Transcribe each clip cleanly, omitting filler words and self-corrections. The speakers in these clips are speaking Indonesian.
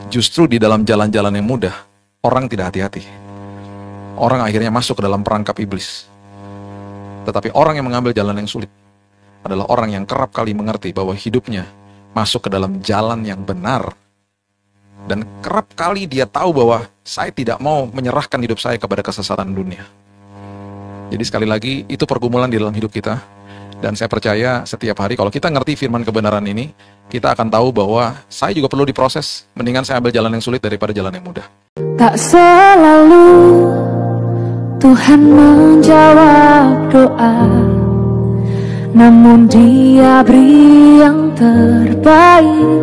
Justru di dalam jalan-jalan yang mudah, orang tidak hati-hati. Orang akhirnya masuk ke dalam perangkap iblis. Tetapi orang yang mengambil jalan yang sulit adalah orang yang kerap kali mengerti bahwa hidupnya masuk ke dalam jalan yang benar. Dan kerap kali dia tahu bahwa saya tidak mau menyerahkan hidup saya kepada kesesatan dunia. Jadi sekali lagi, itu pergumulan di dalam hidup kita. Dan saya percaya setiap hari kalau kita ngerti firman kebenaran ini, kita akan tahu bahwa saya juga perlu diproses. Mendingan saya ambil jalan yang sulit daripada jalan yang mudah. Tak selalu Tuhan menjawab doa, namun Dia beri yang terbaik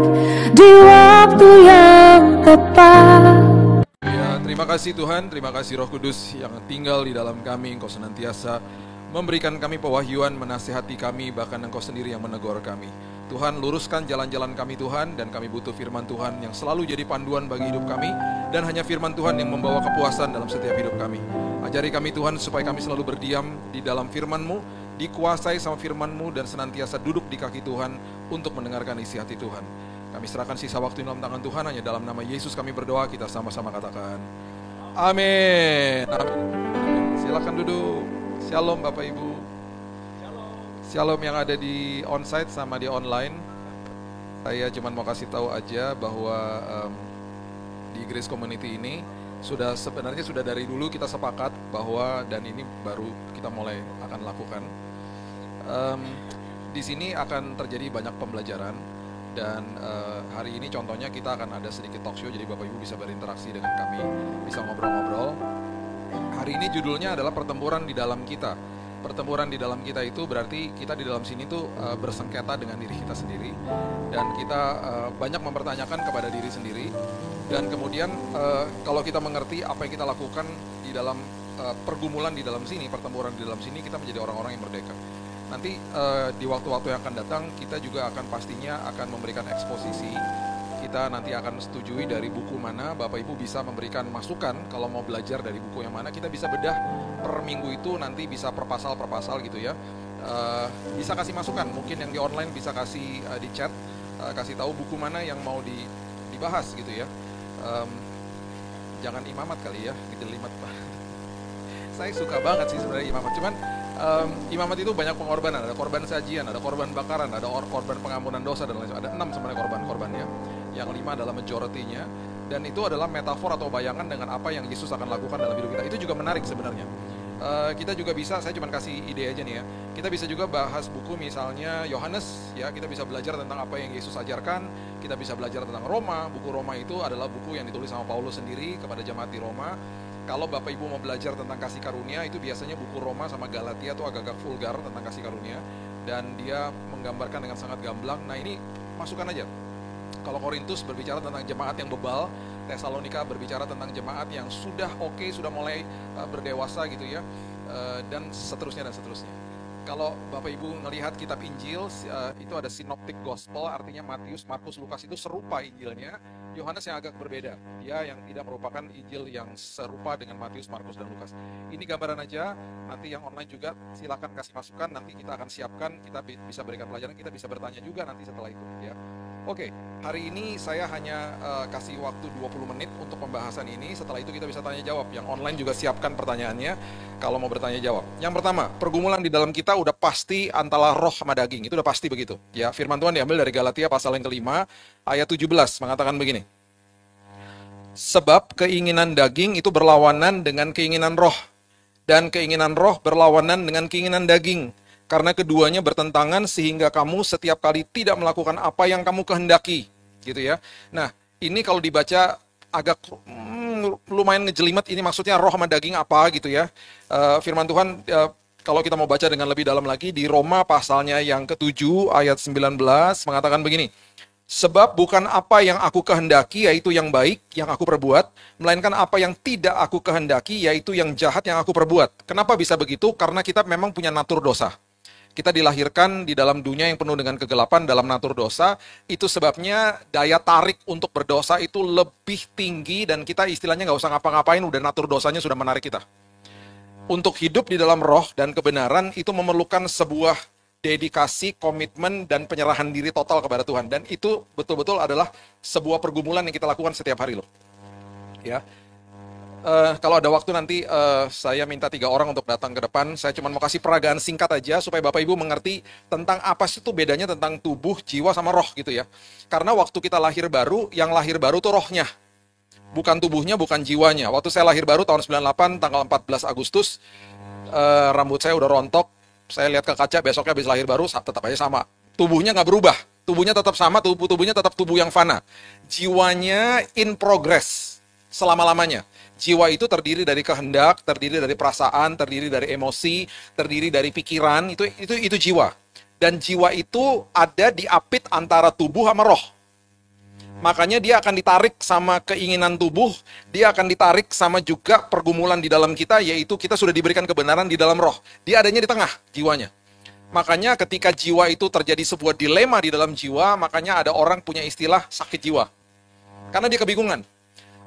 di waktu yang tepat. Ya, terima kasih Tuhan, terima kasih Roh Kudus yang tinggal di dalam kami. Engkau senantiasa memberikan kami pewahyuan, menasihati kami, bahkan Engkau sendiri yang menegur kami. Tuhan, luruskan jalan-jalan kami Tuhan, dan kami butuh firman Tuhan yang selalu jadi panduan bagi hidup kami, dan hanya firman Tuhan yang membawa kepuasan dalam setiap hidup kami. Ajari kami Tuhan supaya kami selalu berdiam di dalam firman-Mu, dikuasai sama firman-Mu, dan senantiasa duduk di kaki Tuhan untuk mendengarkan isi hati Tuhan. Kami serahkan sisa waktu dalam tangan Tuhan, hanya dalam nama Yesus kami berdoa, kita sama-sama katakan amin. Amin. Silakan duduk. Shalom Bapak Ibu. Shalom yang ada di onsite sama di online. Saya cuma mau kasih tahu aja bahwa di Grace Community ini sebenarnya sudah dari dulu kita sepakat bahwa, dan ini baru kita mulai akan lakukan. Di sini akan terjadi banyak pembelajaran, dan hari ini contohnya kita akan ada sedikit talk show, jadi Bapak Ibu bisa berinteraksi dengan kami, bisa ngobrol-ngobrol. Hari ini judulnya adalah pertempuran di dalam kita. Pertempuran di dalam kita itu berarti kita di dalam sini tuh bersengketa dengan diri kita sendiri, dan kita banyak mempertanyakan kepada diri sendiri. Dan kemudian kalau kita mengerti apa yang kita lakukan di dalam pergumulan di dalam sini, pertempuran di dalam sini, kita menjadi orang-orang yang merdeka. Nanti di waktu-waktu yang akan datang, kita juga akan pastinya akan memberikan eksposisi. Kita nanti akan setujui dari buku mana, Bapak Ibu bisa memberikan masukan kalau mau belajar dari buku yang mana. Kita bisa bedah per minggu itu, nanti bisa per pasal gitu ya. Bisa kasih masukan, mungkin yang di online bisa kasih di chat, kasih tahu buku mana yang mau dibahas gitu ya. Jangan imamat kali ya, dijelimet Pak. Saya suka banget sih sebenarnya imamat, cuman imamat itu banyak pengorbanan, ada korban sajian, ada korban bakaran, ada korban pengampunan dosa, dan lain sebagainya. Ada 6 sebenarnya korban-korbannya, yang 5 adalah majority-nya, dan itu adalah metafor atau bayangan dengan apa yang Yesus akan lakukan dalam hidup kita. Itu juga menarik sebenarnya. Kita juga bisa, saya cuma kasih ide aja nih ya, kita bisa juga bahas buku misalnya Yohanes ya, kita bisa belajar tentang apa yang Yesus ajarkan, kita bisa belajar tentang Roma. Buku Roma itu adalah buku yang ditulis sama Paulus sendiri kepada jemaat di Roma. Kalau Bapak Ibu mau belajar tentang kasih karunia, itu biasanya buku Roma sama Galatia itu agak-agak vulgar tentang kasih karunia, dan dia menggambarkan dengan sangat gamblang. Nah ini masukkan aja. Kalau Korintus berbicara tentang jemaat yang bebal, Tesalonika berbicara tentang jemaat yang sudah oke, sudah mulai berdewasa gitu ya, dan seterusnya dan seterusnya. Kalau Bapak Ibu melihat kitab Injil, itu ada synoptic gospel, artinya Matius, Markus, Lukas itu serupa Injilnya. Yohanes yang agak berbeda, dia yang tidak merupakan Injil yang serupa dengan Matius, Markus, dan Lukas. Ini gambaran aja, nanti yang online juga silakan kasih masukan, nanti kita akan siapkan, kita bisa berikan pelajaran, kita bisa bertanya juga nanti setelah itu ya. Oke, hari ini saya hanya kasih waktu 20 menit untuk pembahasan ini. Setelah itu kita bisa tanya jawab. Yang online juga siapkan pertanyaannya kalau mau bertanya jawab. Yang pertama, pergumulan di dalam kita udah pasti antara roh sama daging. Itu udah pasti begitu. Ya, firman Tuhan diambil dari Galatia pasal yang kelima, ayat 17, mengatakan begini. Sebab keinginan daging itu berlawanan dengan keinginan roh, dan keinginan roh berlawanan dengan keinginan daging. Karena keduanya bertentangan sehingga kamu setiap kali tidak melakukan apa yang kamu kehendaki, gitu ya. Nah, ini kalau dibaca agak lumayan ngejelimet, ini maksudnya roh sama daging apa gitu ya. Firman Tuhan, kalau kita mau baca dengan lebih dalam lagi, di Roma pasalnya yang ke-7 ayat 19 mengatakan begini. Sebab bukan apa yang aku kehendaki, yaitu yang baik, yang aku perbuat, melainkan apa yang tidak aku kehendaki, yaitu yang jahat yang aku perbuat. Kenapa bisa begitu? Karena kita memang punya natur dosa. Kita dilahirkan di dalam dunia yang penuh dengan kegelapan dalam natur dosa. Itu sebabnya daya tarik untuk berdosa itu lebih tinggi, dan kita istilahnya nggak usah ngapa-ngapain, udah natur dosanya sudah menarik kita. Untuk hidup di dalam roh dan kebenaran itu memerlukan sebuah dedikasi, komitmen, dan penyerahan diri total kepada Tuhan. Dan itu betul-betul adalah sebuah pergumulan yang kita lakukan setiap hari loh. Ya. Kalau ada waktu nanti saya minta 3 orang untuk datang ke depan. Saya cuma mau kasih peragaan singkat aja supaya Bapak Ibu mengerti tentang apa sih itu bedanya tentang tubuh, jiwa, sama roh gitu ya. Karena waktu kita lahir baru, yang lahir baru tuh rohnya. Bukan tubuhnya, bukan jiwanya. Waktu saya lahir baru tahun 98, tanggal 14 Agustus, rambut saya udah rontok. Saya lihat ke kaca, besoknya habis lahir baru, tetap aja sama. Tubuhnya nggak berubah. Tubuhnya tetap sama, tubuhnya tetap tubuh yang fana. Jiwanya in progress selama-lamanya. Jiwa itu terdiri dari kehendak, terdiri dari perasaan, terdiri dari emosi, terdiri dari pikiran, itu jiwa. Dan jiwa itu ada di apit antara tubuh sama roh. Makanya dia akan ditarik sama keinginan tubuh, dia akan ditarik sama juga pergumulan di dalam kita, yaitu kita sudah diberikan kebenaran di dalam roh. Dia adanya di tengah, jiwanya. Makanya ketika jiwa itu terjadi sebuah dilema di dalam jiwa, makanya ada orang punya istilah sakit jiwa. Karena dia kebingungan.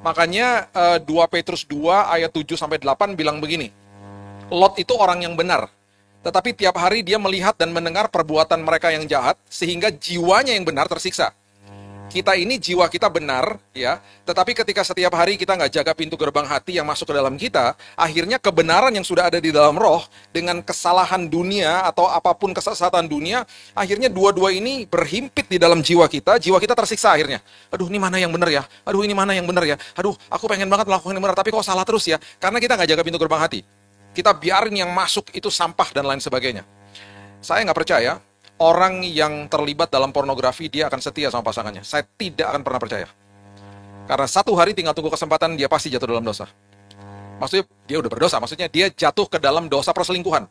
Makanya 2 Petrus 2 ayat 7-8 bilang begini, Lot itu orang yang benar, tetapi tiap hari dia melihat dan mendengar perbuatan mereka yang jahat, sehingga jiwanya yang benar tersiksa. Kita ini jiwa kita benar, ya. Tetapi ketika setiap hari kita nggak jaga pintu gerbang hati yang masuk ke dalam kita, akhirnya kebenaran yang sudah ada di dalam roh dengan kesalahan dunia atau apapun kesesatan dunia, akhirnya dua-dua ini berhimpit di dalam jiwa kita tersiksa akhirnya. Aduh, ini mana yang benar ya? Aduh, ini mana yang benar ya? Aduh, aku pengen banget melakukan yang benar, tapi kok salah terus ya? Karena kita nggak jaga pintu gerbang hati. Kita biarin yang masuk itu sampah dan lain sebagainya. Saya nggak percaya orang yang terlibat dalam pornografi dia akan setia sama pasangannya. Saya tidak akan pernah percaya. Karena satu hari tinggal tunggu kesempatan, dia pasti jatuh dalam dosa. Maksudnya dia udah berdosa, maksudnya dia jatuh ke dalam dosa perselingkuhan.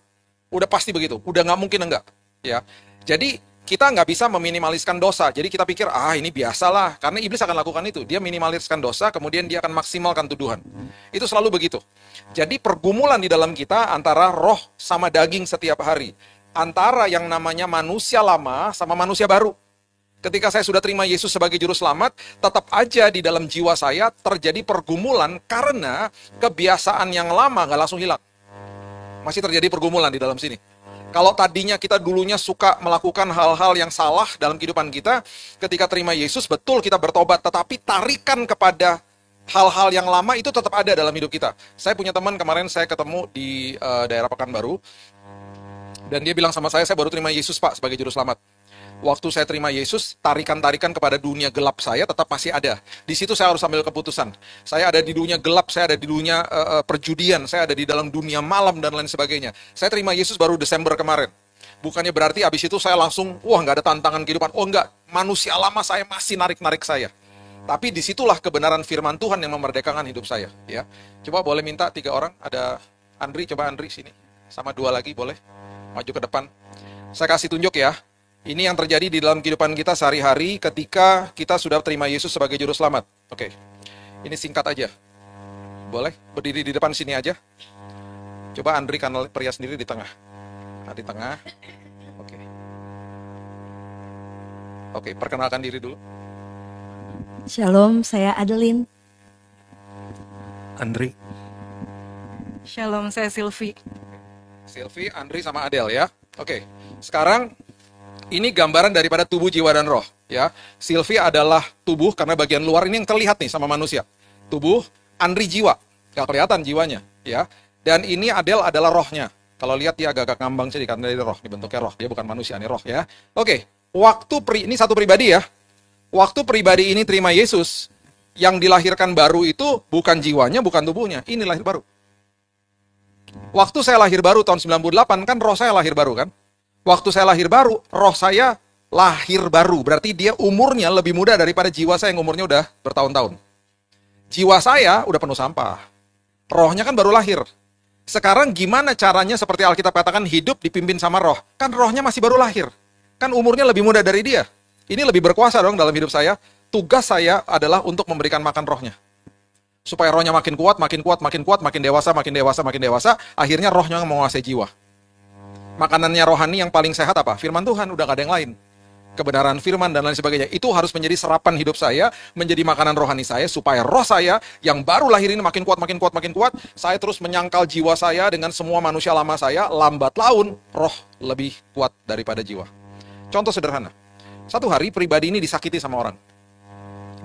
Udah pasti begitu, udah nggak mungkin enggak. Ya, jadi kita nggak bisa meminimaliskan dosa. Jadi kita pikir, ini biasalah. Karena iblis akan lakukan itu. Dia minimaliskan dosa, kemudian dia akan maksimalkan tuduhan. Itu selalu begitu. Jadi pergumulan di dalam kita antara roh sama daging setiap hari. Antara yang namanya manusia lama sama manusia baru. Ketika saya sudah terima Yesus sebagai juru selamat, tetap aja di dalam jiwa saya terjadi pergumulan karena kebiasaan yang lama nggak langsung hilang. Masih terjadi pergumulan di dalam sini. Kalau tadinya kita dulunya suka melakukan hal-hal yang salah dalam kehidupan kita, ketika terima Yesus betul kita bertobat, tetapi tarikan kepada hal-hal yang lama itu tetap ada dalam hidup kita. Saya punya teman kemarin saya ketemu di daerah Pekanbaru. Dan dia bilang sama saya baru terima Yesus Pak sebagai juru selamat. Waktu saya terima Yesus, tarikan-tarikan kepada dunia gelap saya tetap masih ada. Di situ saya harus ambil keputusan. Saya ada di dunia gelap, saya ada di dunia perjudian, saya ada di dalam dunia malam dan lain sebagainya. Saya terima Yesus baru Desember kemarin. Bukannya berarti abis itu saya langsung, nggak ada tantangan kehidupan. Oh enggak, manusia lama saya masih narik-narik saya. Tapi disitulah kebenaran firman Tuhan yang memerdekakan hidup saya. Ya, coba boleh minta 3 orang, ada Andri, coba Andri sini. Sama 2 lagi boleh. Maju ke depan. Saya kasih tunjuk ya. Ini yang terjadi di dalam kehidupan kita sehari-hari ketika kita sudah terima Yesus sebagai juru selamat. Oke. Ini singkat aja. Boleh? Berdiri di depan sini aja. Coba Andri kanal pria sendiri di tengah. Nah, di tengah. Oke. Oke, perkenalkan diri dulu. Shalom, saya Adeline. Andri. Shalom, saya Sylvie. Sylvie, Andri, sama Adel ya. Oke, sekarang ini gambaran daripada tubuh, jiwa, dan roh. Ya, Sylvie adalah tubuh karena bagian luar ini yang terlihat nih sama manusia. Tubuh, Andri jiwa, gak kelihatan jiwanya. Ya, dan ini Adel adalah rohnya. Kalau lihat dia agak-agak ngambang sih karena dia roh, dibentuknya roh. Dia bukan manusia, ini roh ya. Oke, ini satu pribadi ya. Waktu pribadi ini terima Yesus, yang dilahirkan baru itu bukan jiwanya, bukan tubuhnya. Ini lahir baru. Waktu saya lahir baru tahun 98 kan roh saya lahir baru kan. Waktu saya lahir baru, roh saya lahir baru. Berarti dia umurnya lebih muda daripada jiwa saya yang umurnya udah bertahun-tahun. Jiwa saya udah penuh sampah. Rohnya kan baru lahir. Sekarang gimana caranya seperti Alkitab katakan hidup dipimpin sama roh. Kan rohnya masih baru lahir. Kan umurnya lebih muda dari dia. Ini lebih berkuasa dong dalam hidup saya. Tugas saya adalah untuk memberikan makan rohnya. Supaya rohnya makin kuat, makin kuat, makin kuat, makin dewasa, makin dewasa, makin dewasa, akhirnya rohnya menguasai jiwa. Makanannya rohani yang paling sehat apa? Firman Tuhan, udah gak ada yang lain. kebenaran firman dan lain sebagainya. Itu harus menjadi serapan hidup saya, menjadi makanan rohani saya, supaya roh saya yang baru lahir ini makin kuat, makin kuat, makin kuat. Saya terus menyangkal jiwa saya dengan semua manusia lama saya, lambat laun roh lebih kuat daripada jiwa. Contoh sederhana. Satu hari pribadi ini disakiti sama orang.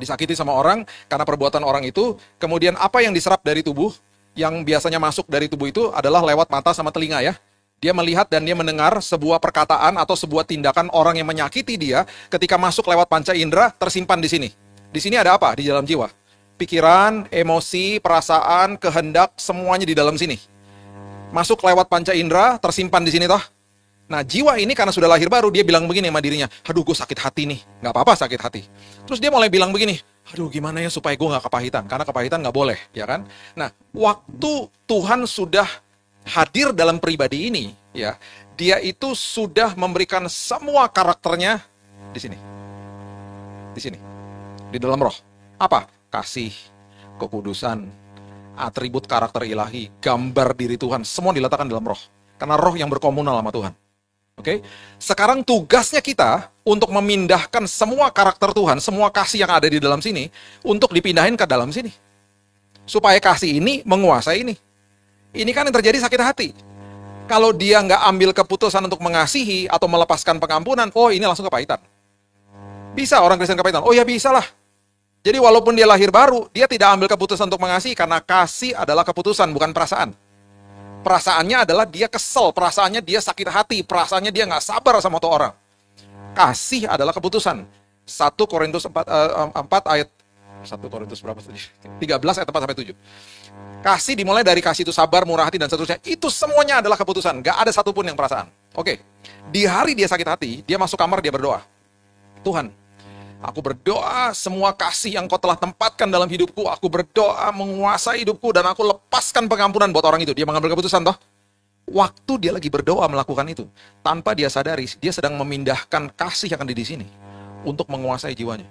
Disakiti sama orang karena perbuatan orang itu, kemudian apa yang diserap dari tubuh, yang biasanya masuk dari tubuh itu adalah lewat mata sama telinga ya. Dia melihat dan dia mendengar sebuah perkataan atau sebuah tindakan orang yang menyakiti dia ketika masuk lewat panca indera tersimpan di sini. Di sini ada apa? Di dalam jiwa. Pikiran, emosi, perasaan, kehendak, semuanya di dalam sini. Masuk lewat panca indera tersimpan di sini toh. Nah, jiwa ini karena sudah lahir baru, dia bilang begini sama dirinya, aduh gue sakit hati nih, nggak apa-apa sakit hati. Terus dia mulai bilang begini, aduh gimana ya supaya gue nggak kepahitan, karena kepahitan nggak boleh, ya kan? Nah, waktu Tuhan sudah hadir dalam pribadi ini, ya, dia itu sudah memberikan semua karakternya di sini. Di sini. Di dalam roh. Apa? Kasih, kekudusan, atribut karakter ilahi, gambar diri Tuhan, semua diletakkan dalam roh. Karena roh yang berkomunal sama Tuhan. Oke, sekarang tugasnya kita untuk memindahkan semua karakter Tuhan, semua kasih yang ada di dalam sini, untuk dipindahin ke dalam sini. Supaya kasih ini menguasai ini. Ini kan yang terjadi sakit hati. Kalau dia nggak ambil keputusan untuk mengasihi atau melepaskan pengampunan, oh ini langsung kepahitan. Bisa orang Kristen kepahitan? Oh ya bisa lah. Jadi walaupun dia lahir baru, dia tidak ambil keputusan untuk mengasihi, karena kasih adalah keputusan, bukan perasaan. Perasaannya adalah dia kesel, perasaannya dia sakit hati, perasaannya dia nggak sabar sama tuh orang. Kasih adalah keputusan. 1 Korintus 4 ayat 1 Korintus berapa tadi? 13 ayat 4 sampai 7. Kasih dimulai dari kasih itu sabar, murah hati dan seterusnya. Itu semuanya adalah keputusan, nggak ada satupun yang perasaan. Oke. Di hari dia sakit hati, dia masuk kamar, dia berdoa. Tuhan, aku berdoa semua kasih yang kau telah tempatkan dalam hidupku. Aku berdoa menguasai hidupku dan aku lepaskan pengampunan buat orang itu. Dia mengambil keputusan toh. Waktu dia lagi berdoa melakukan itu, tanpa dia sadari, dia sedang memindahkan kasih yang ada di sini untuk menguasai jiwanya.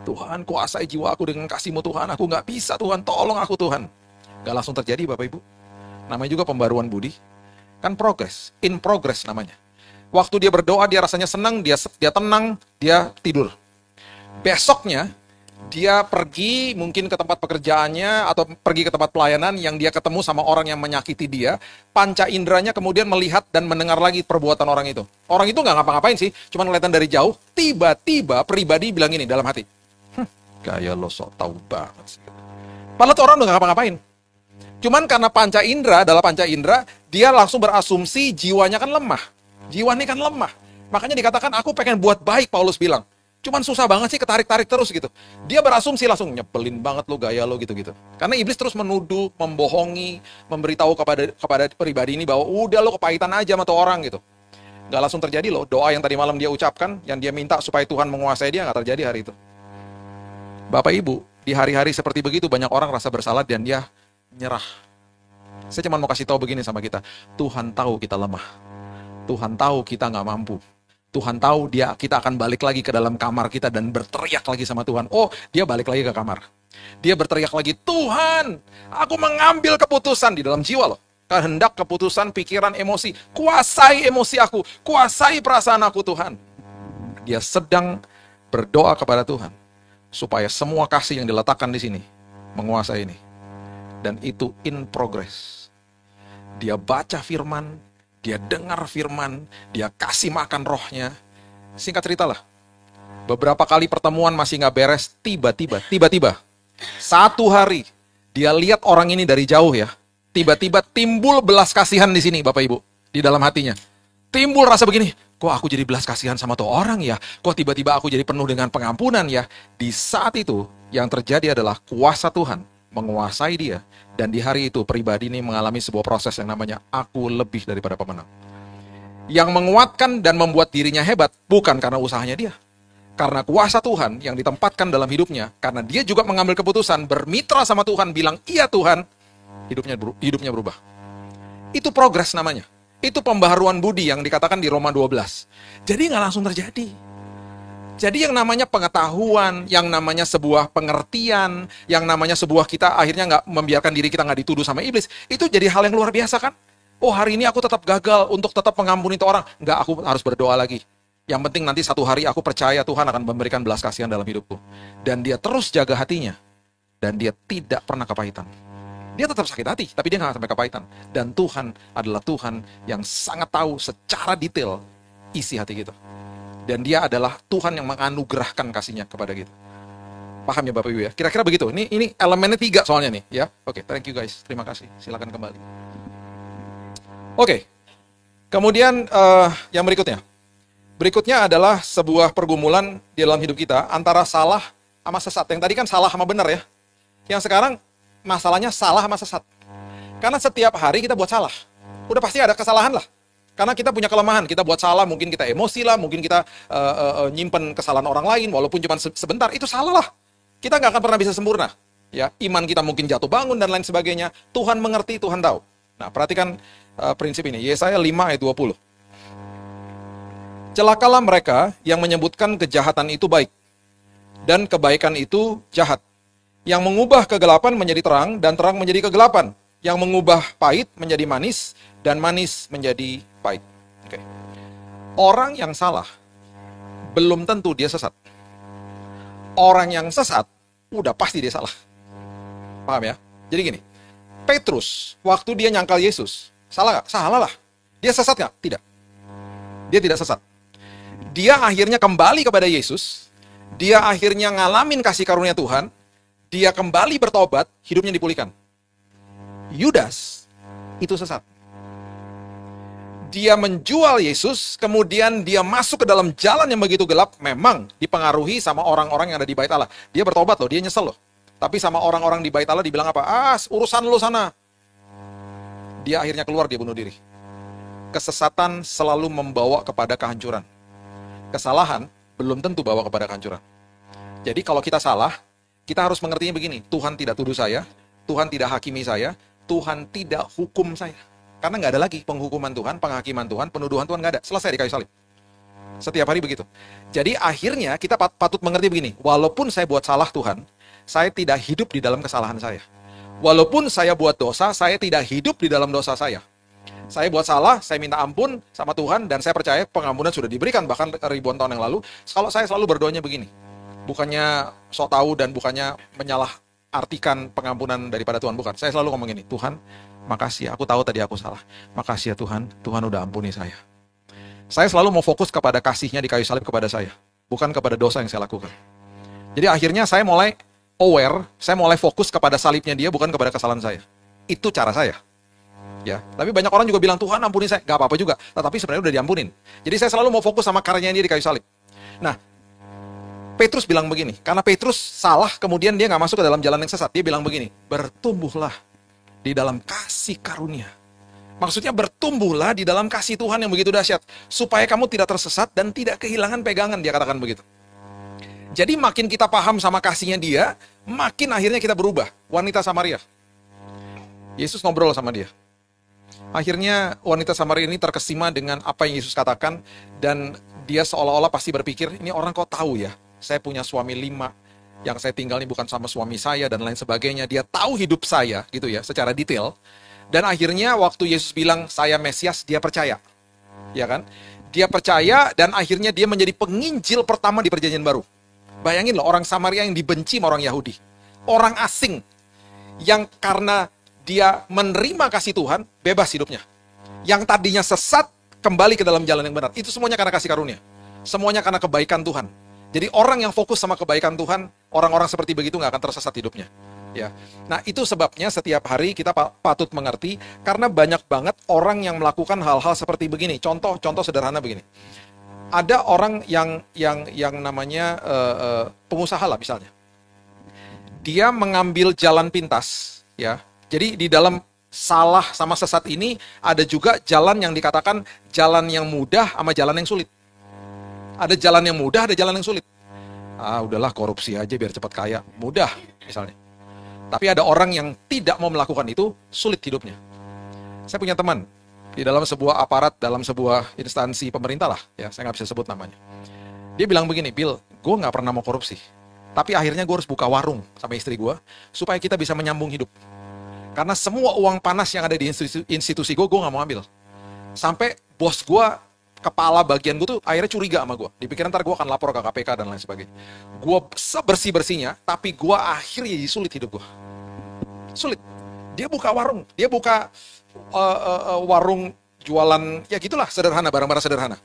Tuhan, kuasai jiwa aku dengan kasih-Mu Tuhan. Aku nggak bisa Tuhan, tolong aku Tuhan. Gak langsung terjadi Bapak Ibu. Namanya juga pembaruan budi. Kan progress, in progress namanya. Waktu dia berdoa, dia rasanya senang, dia tenang, dia tidur. Besoknya, dia pergi mungkin ke tempat pekerjaannya atau pergi ke tempat pelayanan yang dia ketemu sama orang yang menyakiti dia. Panca inderanya kemudian melihat dan mendengar lagi perbuatan orang itu. Orang itu nggak ngapa-ngapain sih, cuma kelihatan dari jauh. Tiba-tiba pribadi bilang ini dalam hati, gaya lo sok tahu banget sih. Padahal orang udah nggak ngapa-ngapain. Cuman karena panca indera, adalah panca indera, dia langsung berasumsi jiwanya kan lemah. Jiwa ini kan lemah. Makanya dikatakan aku pengen buat baik, Paulus bilang. Cuman susah banget sih, ketarik-tarik terus gitu. Dia berasumsi langsung, nyebelin banget lo, gaya lo gitu-gitu. Karena iblis terus menuduh, membohongi, memberitahu kepada pribadi ini bahwa udah lo kepahitan aja sama tuh orang gitu. Gak langsung terjadi loh, doa yang tadi malam dia ucapkan, yang dia minta supaya Tuhan menguasai dia, gak terjadi hari itu. Bapak Ibu, di hari-hari seperti begitu banyak orang rasa bersalah dan dia nyerah. Saya cuma mau kasih tahu begini sama kita, Tuhan tahu kita lemah. Tuhan tahu kita nggak mampu. Tuhan tahu kita akan balik lagi ke dalam kamar kita dan berteriak lagi sama Tuhan. Oh, dia balik lagi ke kamar. Dia berteriak lagi, Tuhan, aku mengambil keputusan di dalam jiwa loh. Kehendak, keputusan, pikiran, emosi. Kuasai emosi aku, kuasai perasaan aku Tuhan. Dia sedang berdoa kepada Tuhan supaya semua kasih yang diletakkan di sini menguasai ini. Dan itu in progress. Dia baca firman, dia dengar firman, dia kasih makan rohnya. Singkat cerita lah, beberapa kali pertemuan masih nggak beres, tiba-tiba, satu hari, dia lihat orang ini dari jauh ya, tiba-tiba timbul belas kasihan di sini Bapak Ibu, di dalam hatinya. Timbul rasa begini, kok aku jadi belas kasihan sama tuh orang ya, kok tiba-tiba aku jadi penuh dengan pengampunan ya. Di saat itu, yang terjadi adalah kuasa Tuhan menguasai dia. Dan di hari itu pribadi ini mengalami sebuah proses yang namanya aku lebih daripada pemenang. Yang menguatkan dan membuat dirinya hebat bukan karena usahanya dia. Karena kuasa Tuhan yang ditempatkan dalam hidupnya, karena dia juga mengambil keputusan bermitra sama Tuhan, bilang iya Tuhan, hidupnya berubah. Itu progres namanya. Itu pembaharuan budi yang dikatakan di Roma 12. Jadi nggak langsung terjadi. Jadi yang namanya pengetahuan, yang namanya sebuah pengertian, yang namanya sebuah kita akhirnya nggak membiarkan diri kita nggak dituduh sama iblis, itu jadi hal yang luar biasa kan? Oh hari ini aku tetap gagal untuk tetap mengampuni itu orang. Nggak, aku harus berdoa lagi. Yang penting nanti satu hari aku percaya Tuhan akan memberikan belas kasihan dalam hidupku. Dan dia terus jaga hatinya. Dan dia tidak pernah kepahitan. Dia tetap sakit hati, tapi dia nggak sampai kepahitan. Dan Tuhan adalah Tuhan yang sangat tahu secara detail isi hati kita. Dan dia adalah Tuhan yang menganugerahkan kasihnya kepada kita. Paham ya Bapak Ibu ya? Kira-kira begitu. Ini elemennya 3 soalnya nih ya. Oke, thank you guys. Terima kasih. Silakan kembali. Oke. Kemudian yang berikutnya. Berikutnya adalah sebuah pergumulan di dalam hidup kita antara salah sama sesat. Yang tadi kan salah sama benar ya. Yang sekarang masalahnya salah sama sesat. Karena setiap hari kita buat salah. Udah pasti ada kesalahan lah. Karena kita punya kelemahan, kita buat salah, mungkin kita emosi lah, mungkin kita nyimpen kesalahan orang lain, walaupun cuma sebentar, itu salah lah. Kita nggak akan pernah bisa sempurna. Ya, iman kita mungkin jatuh bangun dan lain sebagainya. Tuhan mengerti, Tuhan tahu. Nah, perhatikan prinsip ini. Yesaya 5 ayat 20. Celakalah mereka yang menyebutkan kejahatan itu baik, dan kebaikan itu jahat. Yang mengubah kegelapan menjadi terang, dan terang menjadi kegelapan. Yang mengubah pahit menjadi manis, dan manis menjadi pahit. Oke. Orang yang salah, belum tentu dia sesat. Orang yang sesat, udah pasti dia salah. Paham ya? Jadi gini, Petrus, waktu dia nyangkal Yesus, salah nggak? Salah lah. Dia sesat nggak? Tidak. Dia tidak sesat. Dia akhirnya kembali kepada Yesus, dia akhirnya ngalamin kasih karunia Tuhan, dia kembali bertobat, hidupnya dipulihkan. Yudas, itu sesat. Dia menjual Yesus, kemudian dia masuk ke dalam jalan yang begitu gelap, memang dipengaruhi sama orang-orang yang ada di bait Allah. Dia bertobat loh, dia nyesel loh. Tapi sama orang-orang di bait Allah dibilang apa? Urusan lu sana. Dia akhirnya keluar, dia bunuh diri. Kesesatan selalu membawa kepada kehancuran. Kesalahan belum tentu bawa kepada kehancuran. Jadi kalau kita salah, kita harus mengertinya begini, Tuhan tidak tuduh saya, Tuhan tidak hakimi saya, Tuhan tidak hukum saya. Karena nggak ada lagi penghukuman Tuhan, penghakiman Tuhan, penuduhan Tuhan nggak ada. Selesai di kayu salib. Setiap hari begitu. Jadi akhirnya kita patut mengerti begini. Walaupun saya buat salah Tuhan, saya tidak hidup di dalam kesalahan saya. Walaupun saya buat dosa, saya tidak hidup di dalam dosa saya. Saya buat salah, saya minta ampun sama Tuhan, dan saya percaya pengampunan sudah diberikan bahkan ribuan tahun yang lalu. Kalau saya selalu berdoanya begini. Bukannya sok tahu dan bukannya menyalah artikan pengampunan daripada Tuhan, bukan. Saya selalu ngomong gini, Tuhan, makasih, aku tahu tadi aku salah. Makasih ya Tuhan, Tuhan udah ampuni saya. Saya selalu mau fokus kepada kasihnya di kayu salib kepada saya, bukan kepada dosa yang saya lakukan. Jadi akhirnya saya mulai aware, saya mulai fokus kepada salibnya dia, bukan kepada kesalahan saya. Itu cara saya. Ya, tapi banyak orang juga bilang, Tuhan ampuni saya. Gak apa-apa juga, tetapi sebenarnya udah diampunin. Jadi saya selalu mau fokus sama karyanya dia di kayu salib. Nah, Petrus bilang begini, karena Petrus salah, kemudian dia gak masuk ke dalam jalan yang sesat. Dia bilang begini, bertumbuhlah di dalam kasih karunia. Maksudnya bertumbuhlah di dalam kasih Tuhan yang begitu dahsyat, supaya kamu tidak tersesat dan tidak kehilangan pegangan, dia katakan begitu. Jadi makin kita paham sama kasihnya dia, makin akhirnya kita berubah. Wanita Samaria, Yesus ngobrol sama dia. Akhirnya wanita Samaria ini terkesima dengan apa yang Yesus katakan, dan dia seolah-olah pasti berpikir, ini orang kok tahu ya, saya punya suami 5, yang saya tinggal ini bukan sama suami saya, dan lain sebagainya. Dia tahu hidup saya, gitu ya, secara detail. Dan akhirnya waktu Yesus bilang, saya Mesias, dia percaya. Ya kan? Dia percaya, dan akhirnya dia menjadi penginjil pertama di perjanjian baru. Bayangin loh, orang Samaria yang dibenci sama orang Yahudi. Orang asing, yang karena dia menerima kasih Tuhan, bebas hidupnya. Yang tadinya sesat, kembali ke dalam jalan yang benar. Itu semuanya karena kasih karunia. Semuanya karena kebaikan Tuhan. Jadi orang yang fokus sama kebaikan Tuhan, orang-orang seperti begitu nggak akan tersesat hidupnya. Ya. Nah itu sebabnya setiap hari kita patut mengerti, karena banyak banget orang yang melakukan hal-hal seperti begini. Contoh sederhana begini. Ada orang yang namanya pengusaha lah misalnya. Dia mengambil jalan pintas, ya. Jadi di dalam salah sama sesat ini ada juga jalan yang dikatakan jalan yang mudah sama jalan yang sulit. Ada jalan yang mudah, ada jalan yang sulit. Udahlah korupsi aja biar cepat kaya. Mudah misalnya. Tapi ada orang yang tidak mau melakukan itu, sulit hidupnya. Saya punya teman di dalam sebuah aparat, dalam sebuah instansi pemerintah lah, ya saya nggak bisa sebut namanya. Dia bilang begini, Bill, gue nggak pernah mau korupsi. Tapi akhirnya gue harus buka warung sama istri gue, supaya kita bisa menyambung hidup. Karena semua uang panas yang ada di institusi gue nggak mau ambil. Sampai bos gue kepala bagian gue tuh akhirnya curiga sama gue. Dipikirin ntar gue akan lapor ke KPK dan lain sebagainya. Gue sebersih-bersihnya, tapi gue akhirnya jadi sulit hidup gue. Sulit. Dia buka warung, dia buka warung jualan, ya gitulah, sederhana, barang-barang sederhana.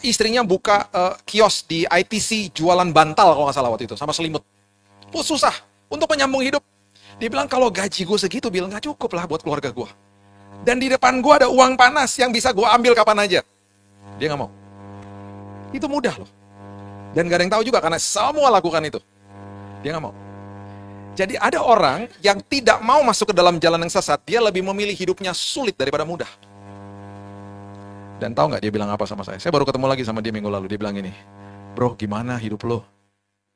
Istrinya buka kios di ITC jualan bantal kalau nggak salah waktu itu, sama selimut. Susah untuk menyambung hidup. Dia bilang kalau gaji gue segitu, bilang nggak cukup lah buat keluarga gue. Dan di depan gue ada uang panas yang bisa gue ambil kapan aja. Dia nggak mau. Itu mudah loh. Dan gak ada yang tahu juga karena semua lakukan itu. Dia nggak mau. Jadi ada orang yang tidak mau masuk ke dalam jalan yang sesat, dia lebih memilih hidupnya sulit daripada mudah. Dan tahu nggak dia bilang apa sama saya? Saya baru ketemu lagi sama dia minggu lalu. Dia bilang gini, bro gimana hidup lo?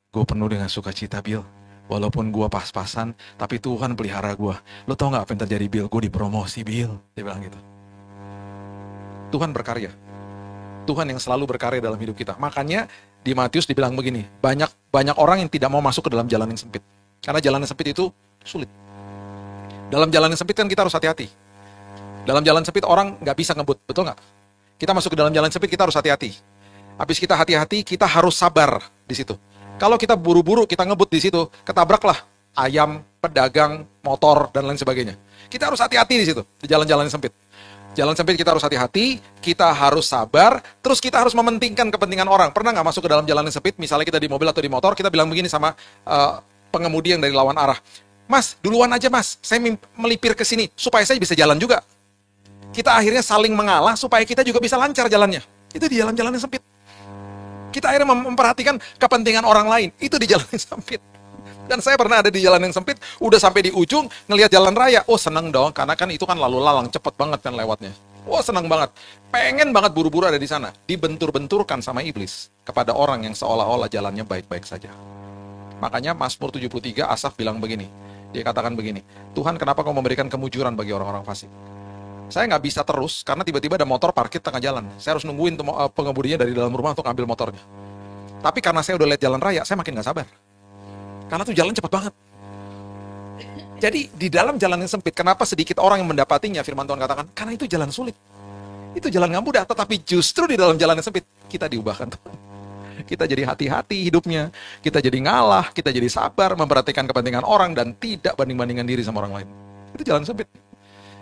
Gue penuh dengan sukacita, Bill. Walaupun gue pas-pasan, tapi Tuhan pelihara gue. Lo tau nggak apa yang terjadi, Bill? Gue dipromosi, Bill. Dia bilang gitu. Tuhan berkarya. Tuhan yang selalu berkarya dalam hidup kita. Makanya di Matius dibilang begini, banyak orang yang tidak mau masuk ke dalam jalan yang sempit. Karena jalan yang sempit itu sulit. Dalam jalan yang sempit kan kita harus hati-hati. Dalam jalan sempit orang nggak bisa ngebut, betul nggak? Kita masuk ke dalam jalan sempit, kita harus hati-hati. Habis kita hati-hati, kita harus sabar di situ. Kalau kita buru-buru, kita ngebut di situ, ketabraklah ayam, pedagang, motor, dan lain sebagainya. Kita harus hati-hati di situ, di jalan-jalan yang sempit. Jalan sempit kita harus hati-hati, kita harus sabar, terus kita harus mementingkan kepentingan orang. Pernah nggak masuk ke dalam jalan yang sempit, misalnya kita di mobil atau di motor, kita bilang begini sama pengemudi yang dari lawan arah, Mas, duluan aja Mas, saya melipir ke sini, supaya saya bisa jalan juga. Kita akhirnya saling mengalah, supaya kita juga bisa lancar jalannya. Itu di jalan-jalan yang sempit. Kita akhirnya memperhatikan kepentingan orang lain, itu di jalan yang sempit. Dan saya pernah ada di jalan yang sempit, udah sampai di ujung, ngelihat jalan raya, oh seneng dong, karena kan itu kan lalu lalang, cepet banget kan lewatnya. Oh seneng banget, pengen banget buru-buru ada di sana. Dibentur-benturkan sama iblis, kepada orang yang seolah-olah jalannya baik-baik saja. Makanya Mazmur 73 Asaf bilang begini. Dia katakan begini, Tuhan kenapa kau memberikan kemujuran bagi orang-orang fasik? Saya nggak bisa terus karena tiba-tiba ada motor parkir tengah jalan. Saya harus nungguin pengemudinya dari dalam rumah untuk ambil motornya. Tapi karena saya udah lihat jalan raya, saya makin nggak sabar. Karena tuh jalan cepat banget. Jadi di dalam jalan yang sempit, kenapa sedikit orang yang mendapatinya? Firman Tuhan katakan, karena itu jalan sulit. Itu jalan nggak mudah, tetapi justru di dalam jalan yang sempit, kita diubahkan Tuhan. Kita jadi hati-hati hidupnya, kita jadi ngalah, kita jadi sabar, memperhatikan kepentingan orang, dan tidak banding-bandingkan diri sama orang lain. Itu jalan sempit.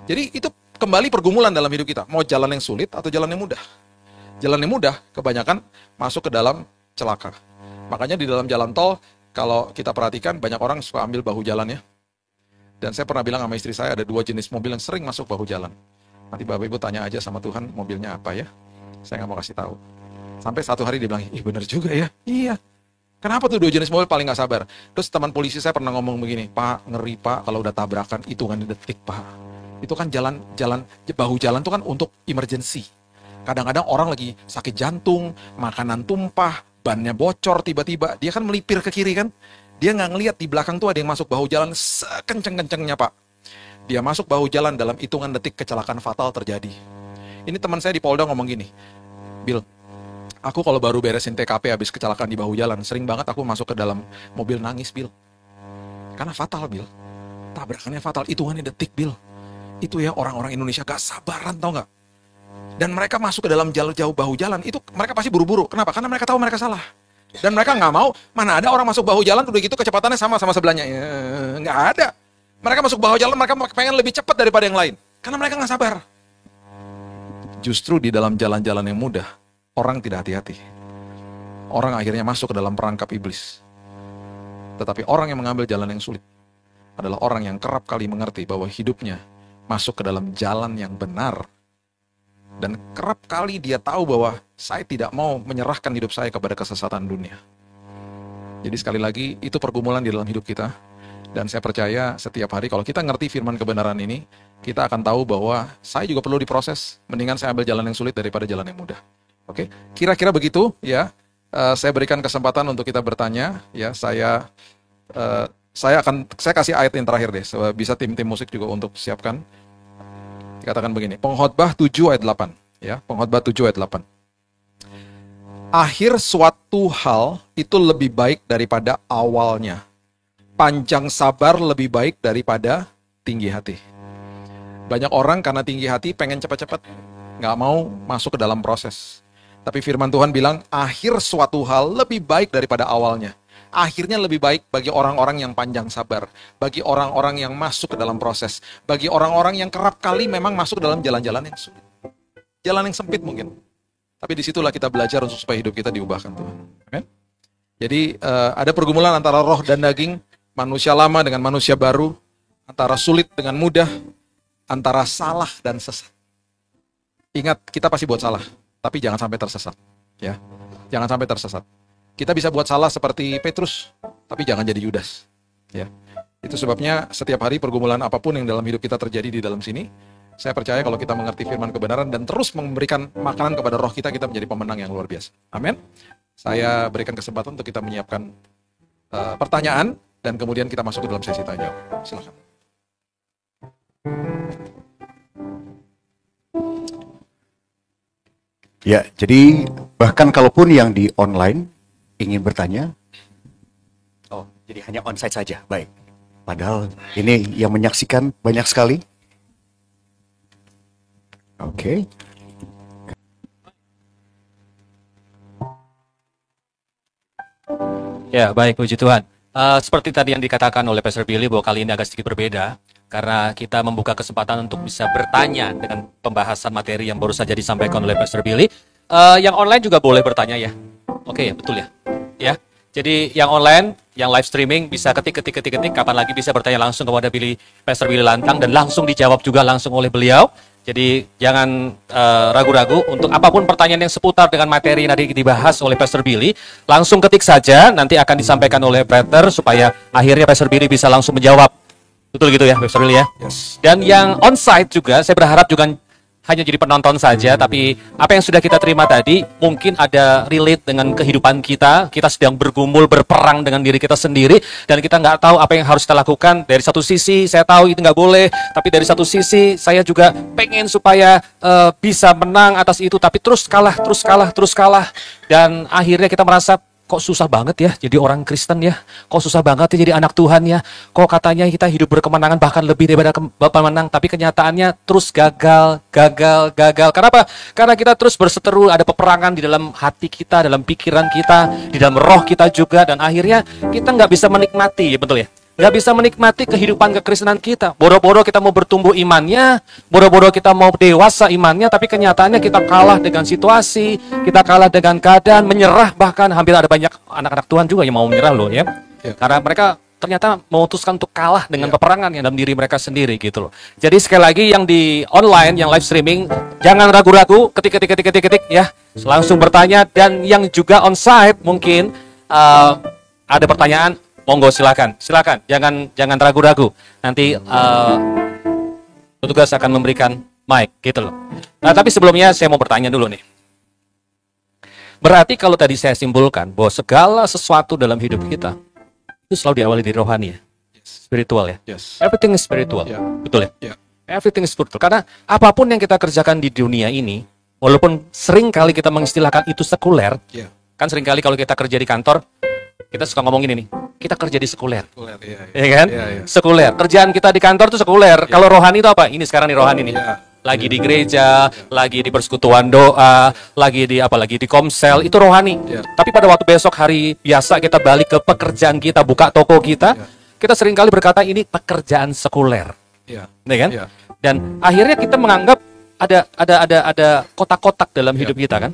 Jadi itu kembali pergumulan dalam hidup kita. Mau jalan yang sulit atau jalan yang mudah? Jalan yang mudah, kebanyakan masuk ke dalam celaka. Makanya di dalam jalan tol, kalau kita perhatikan, banyak orang suka ambil bahu jalan ya. Dan saya pernah bilang sama istri saya, ada 2 jenis mobil yang sering masuk bahu jalan. Nanti Bapak Ibu tanya aja sama Tuhan, mobilnya apa ya? Saya nggak mau kasih tahu. Sampai satu hari dia bilang, ih bener juga ya. Iya. Kenapa tuh 2 jenis mobil paling nggak sabar? Terus teman polisi saya pernah ngomong begini, Pak, ngeri Pak, kalau udah tabrakan, hitungan detik Pak. Itu kan bahu jalan itu kan untuk emergency. Kadang-kadang orang lagi sakit jantung, makanan tumpah, bannya bocor tiba-tiba, dia kan melipir ke kiri kan. Dia nggak ngelihat di belakang tuh ada yang masuk bahu jalan sekenceng-kencengnya Pak. Dia masuk bahu jalan dalam hitungan detik, kecelakaan fatal terjadi. Ini teman saya di Polda ngomong gini, Bill, aku kalau baru beresin TKP habis kecelakaan di bahu jalan, sering banget aku masuk ke dalam mobil nangis, Bill. Karena fatal, Bill. Tabrakannya fatal, hitungannya detik, Bill. Itu ya orang-orang Indonesia gak sabaran, tau gak? Dan mereka masuk ke dalam jalur jauh bahu jalan, itu mereka pasti buru-buru. Kenapa? Karena mereka tahu mereka salah. Dan mereka nggak mau, mana ada orang masuk bahu jalan, udah gitu kecepatannya sama sebelahnya. Nggak ada. Mereka masuk bahu jalan, mereka pengen lebih cepat daripada yang lain. Karena mereka nggak sabar. Justru di dalam jalan-jalan yang mudah, orang tidak hati-hati. Orang akhirnya masuk ke dalam perangkap iblis. Tetapi orang yang mengambil jalan yang sulit adalah orang yang kerap kali mengerti bahwa hidupnya masuk ke dalam jalan yang benar. Dan kerap kali dia tahu bahwa saya tidak mau menyerahkan hidup saya kepada kesesatan dunia. Jadi sekali lagi, itu pergumulan di dalam hidup kita. Dan saya percaya setiap hari kalau kita ngerti firman kebenaran ini, kita akan tahu bahwa saya juga perlu diproses. Mendingan saya ambil jalan yang sulit daripada jalan yang mudah. Oke, kira-kira begitu ya. Saya berikan kesempatan untuk kita bertanya. Ya, saya kasih ayat yang terakhir deh. Bisa tim-tim musik juga untuk siapkan. Dikatakan begini, Pengkhotbah 7 ayat 8. Ya, Pengkhotbah 7 ayat 8. Akhir suatu hal itu lebih baik daripada awalnya. Panjang sabar lebih baik daripada tinggi hati. Banyak orang karena tinggi hati pengen cepat-cepat. nggak mau masuk ke dalam proses. Tapi firman Tuhan bilang, akhir suatu hal lebih baik daripada awalnya. Akhirnya lebih baik bagi orang-orang yang panjang sabar, bagi orang-orang yang masuk ke dalam proses, bagi orang-orang yang kerap kali memang masuk ke dalam jalan-jalan yang sulit. Jalan yang sempit mungkin. Tapi disitulah kita belajar untuk supaya hidup kita diubahkan Tuhan. Amen. Jadi ada pergumulan antara roh dan daging, manusia lama dengan manusia baru, antara sulit dengan mudah, antara salah dan sesat. Ingat, kita pasti buat salah, tapi jangan sampai tersesat. Ya, jangan sampai tersesat. Kita bisa buat salah seperti Petrus, tapi jangan jadi Yudas. Ya, itu sebabnya setiap hari pergumulan apapun yang dalam hidup kita terjadi di dalam sini, saya percaya kalau kita mengerti firman kebenaran dan terus memberikan makanan kepada roh kita menjadi pemenang yang luar biasa. Amin. Saya berikan kesempatan untuk kita menyiapkan pertanyaan dan kemudian kita masuk ke dalam sesi tanya jawab. Silakan. Ya, jadi bahkan kalaupun yang di online ingin bertanya, oh, jadi hanya onsite saja, baik. Padahal ini yang menyaksikan banyak sekali. Oke. Ya, baik, puji Tuhan. Seperti tadi yang dikatakan oleh Pastor Billy bahwa kali ini agak sedikit berbeda karena kita membuka kesempatan untuk bisa bertanya dengan pembahasan materi yang baru saja disampaikan oleh Pastor Billy. Yang online juga boleh bertanya ya. Oke ya, betul ya. Ya. Jadi yang online, yang live streaming bisa ketik, kapan lagi bisa bertanya langsung kepada Pastor Billy Lantang dan langsung dijawab juga langsung oleh beliau. Jadi jangan ragu-ragu untuk apapun pertanyaan yang seputar dengan materi yang tadi dibahas oleh Pastor Billy, langsung ketik saja, nanti akan disampaikan oleh Peter supaya akhirnya Pastor Billy bisa langsung menjawab. Betul gitu ya, Pastor Billy ya? Yes. Dan yang on-site juga, saya berharap juga hanya jadi penonton saja, tapi apa yang sudah kita terima tadi mungkin ada relate dengan kehidupan kita. Kita sedang bergumul, berperang dengan diri kita sendiri, dan kita nggak tahu apa yang harus kita lakukan. Dari satu sisi saya tahu itu nggak boleh, tapi dari satu sisi saya juga pengen supaya bisa menang atas itu, tapi terus kalah, dan akhirnya kita merasa kok susah banget ya jadi orang Kristen ya, kok susah banget ya jadi anak Tuhan ya, kok katanya kita hidup berkemenangan bahkan lebih daripada pemenang, tapi kenyataannya terus gagal. Kenapa? Karena kita terus berseteru, ada peperangan di dalam hati kita, dalam pikiran kita, di dalam roh kita juga, dan akhirnya kita nggak bisa menikmati, ya betul ya? Nggak bisa menikmati kehidupan kekristenan kita. Boro-boro kita mau bertumbuh imannya, boro-boro kita mau dewasa imannya, tapi kenyataannya kita kalah dengan situasi, kita kalah dengan keadaan, menyerah, bahkan hampir ada banyak anak-anak Tuhan juga yang mau menyerah loh ya. Karena mereka ternyata memutuskan untuk kalah dengan peperangan yang dalam diri mereka sendiri gitu loh. Jadi sekali lagi yang di online, yang live streaming, jangan ragu-ragu, ketik ya, langsung bertanya, dan yang juga onsite mungkin ada pertanyaan, monggo silakan, jangan ragu-ragu. Nanti petugas akan memberikan mic gitu loh. Nah, tapi sebelumnya saya mau bertanya dulu nih. Berarti kalau tadi saya simpulkan bahwa segala sesuatu dalam hidup kita itu selalu diawali dari rohani ya, spiritual ya. Yes. Everything is spiritual, betul ya? Everything is spiritual. Karena apapun yang kita kerjakan di dunia ini, walaupun sering kali kita mengistilahkan itu sekuler, kan sering kali kalau kita kerja di kantor, kita suka ngomongin ini, kita kerja di sekuler. Ya kan? Sekuler. Kerjaan kita di kantor itu sekuler. Kalau rohani itu apa? Ini sekarang nih rohani nih. Lagi di gereja, lagi di persekutuan doa, lagi di komsel, itu rohani. Tapi pada waktu besok hari biasa kita balik ke pekerjaan kita, buka toko kita, kita sering kali berkata ini pekerjaan sekuler. Ya kan? Dan akhirnya kita menganggap ada kotak-kotak dalam hidup kita kan,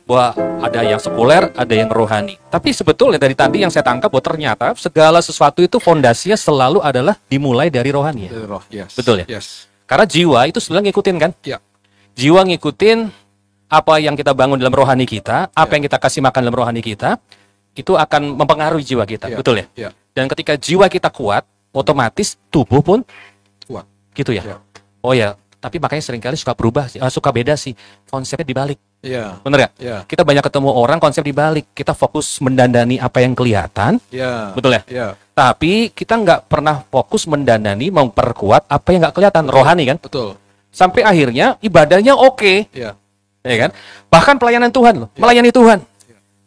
bahwa ada yang sekuler, ada yang rohani. Tapi sebetulnya dari tadi yang saya tangkap bahwa ternyata segala sesuatu itu fondasinya selalu adalah dimulai dari rohani ya. Betul ya? Karena jiwa itu sebenarnya ngikutin kan? Jiwa ngikutin apa yang kita bangun dalam rohani kita, apa yang kita kasih makan dalam rohani kita, itu akan mempengaruhi jiwa kita, betul ya? Dan ketika jiwa kita kuat, otomatis tubuh pun kuat, gitu ya? Oh ya. Tapi makanya seringkali suka berubah, suka beda sih konsepnya dibalik. Bener ya? Kita banyak ketemu orang konsep dibalik. Kita fokus mendandani apa yang kelihatan, betul ya? Tapi kita nggak pernah fokus mendandani memperkuat apa yang nggak kelihatan, rohani kan? Betul. Sampai akhirnya ibadahnya oke, ya kan? Bahkan pelayanan Tuhan loh, melayani Tuhan.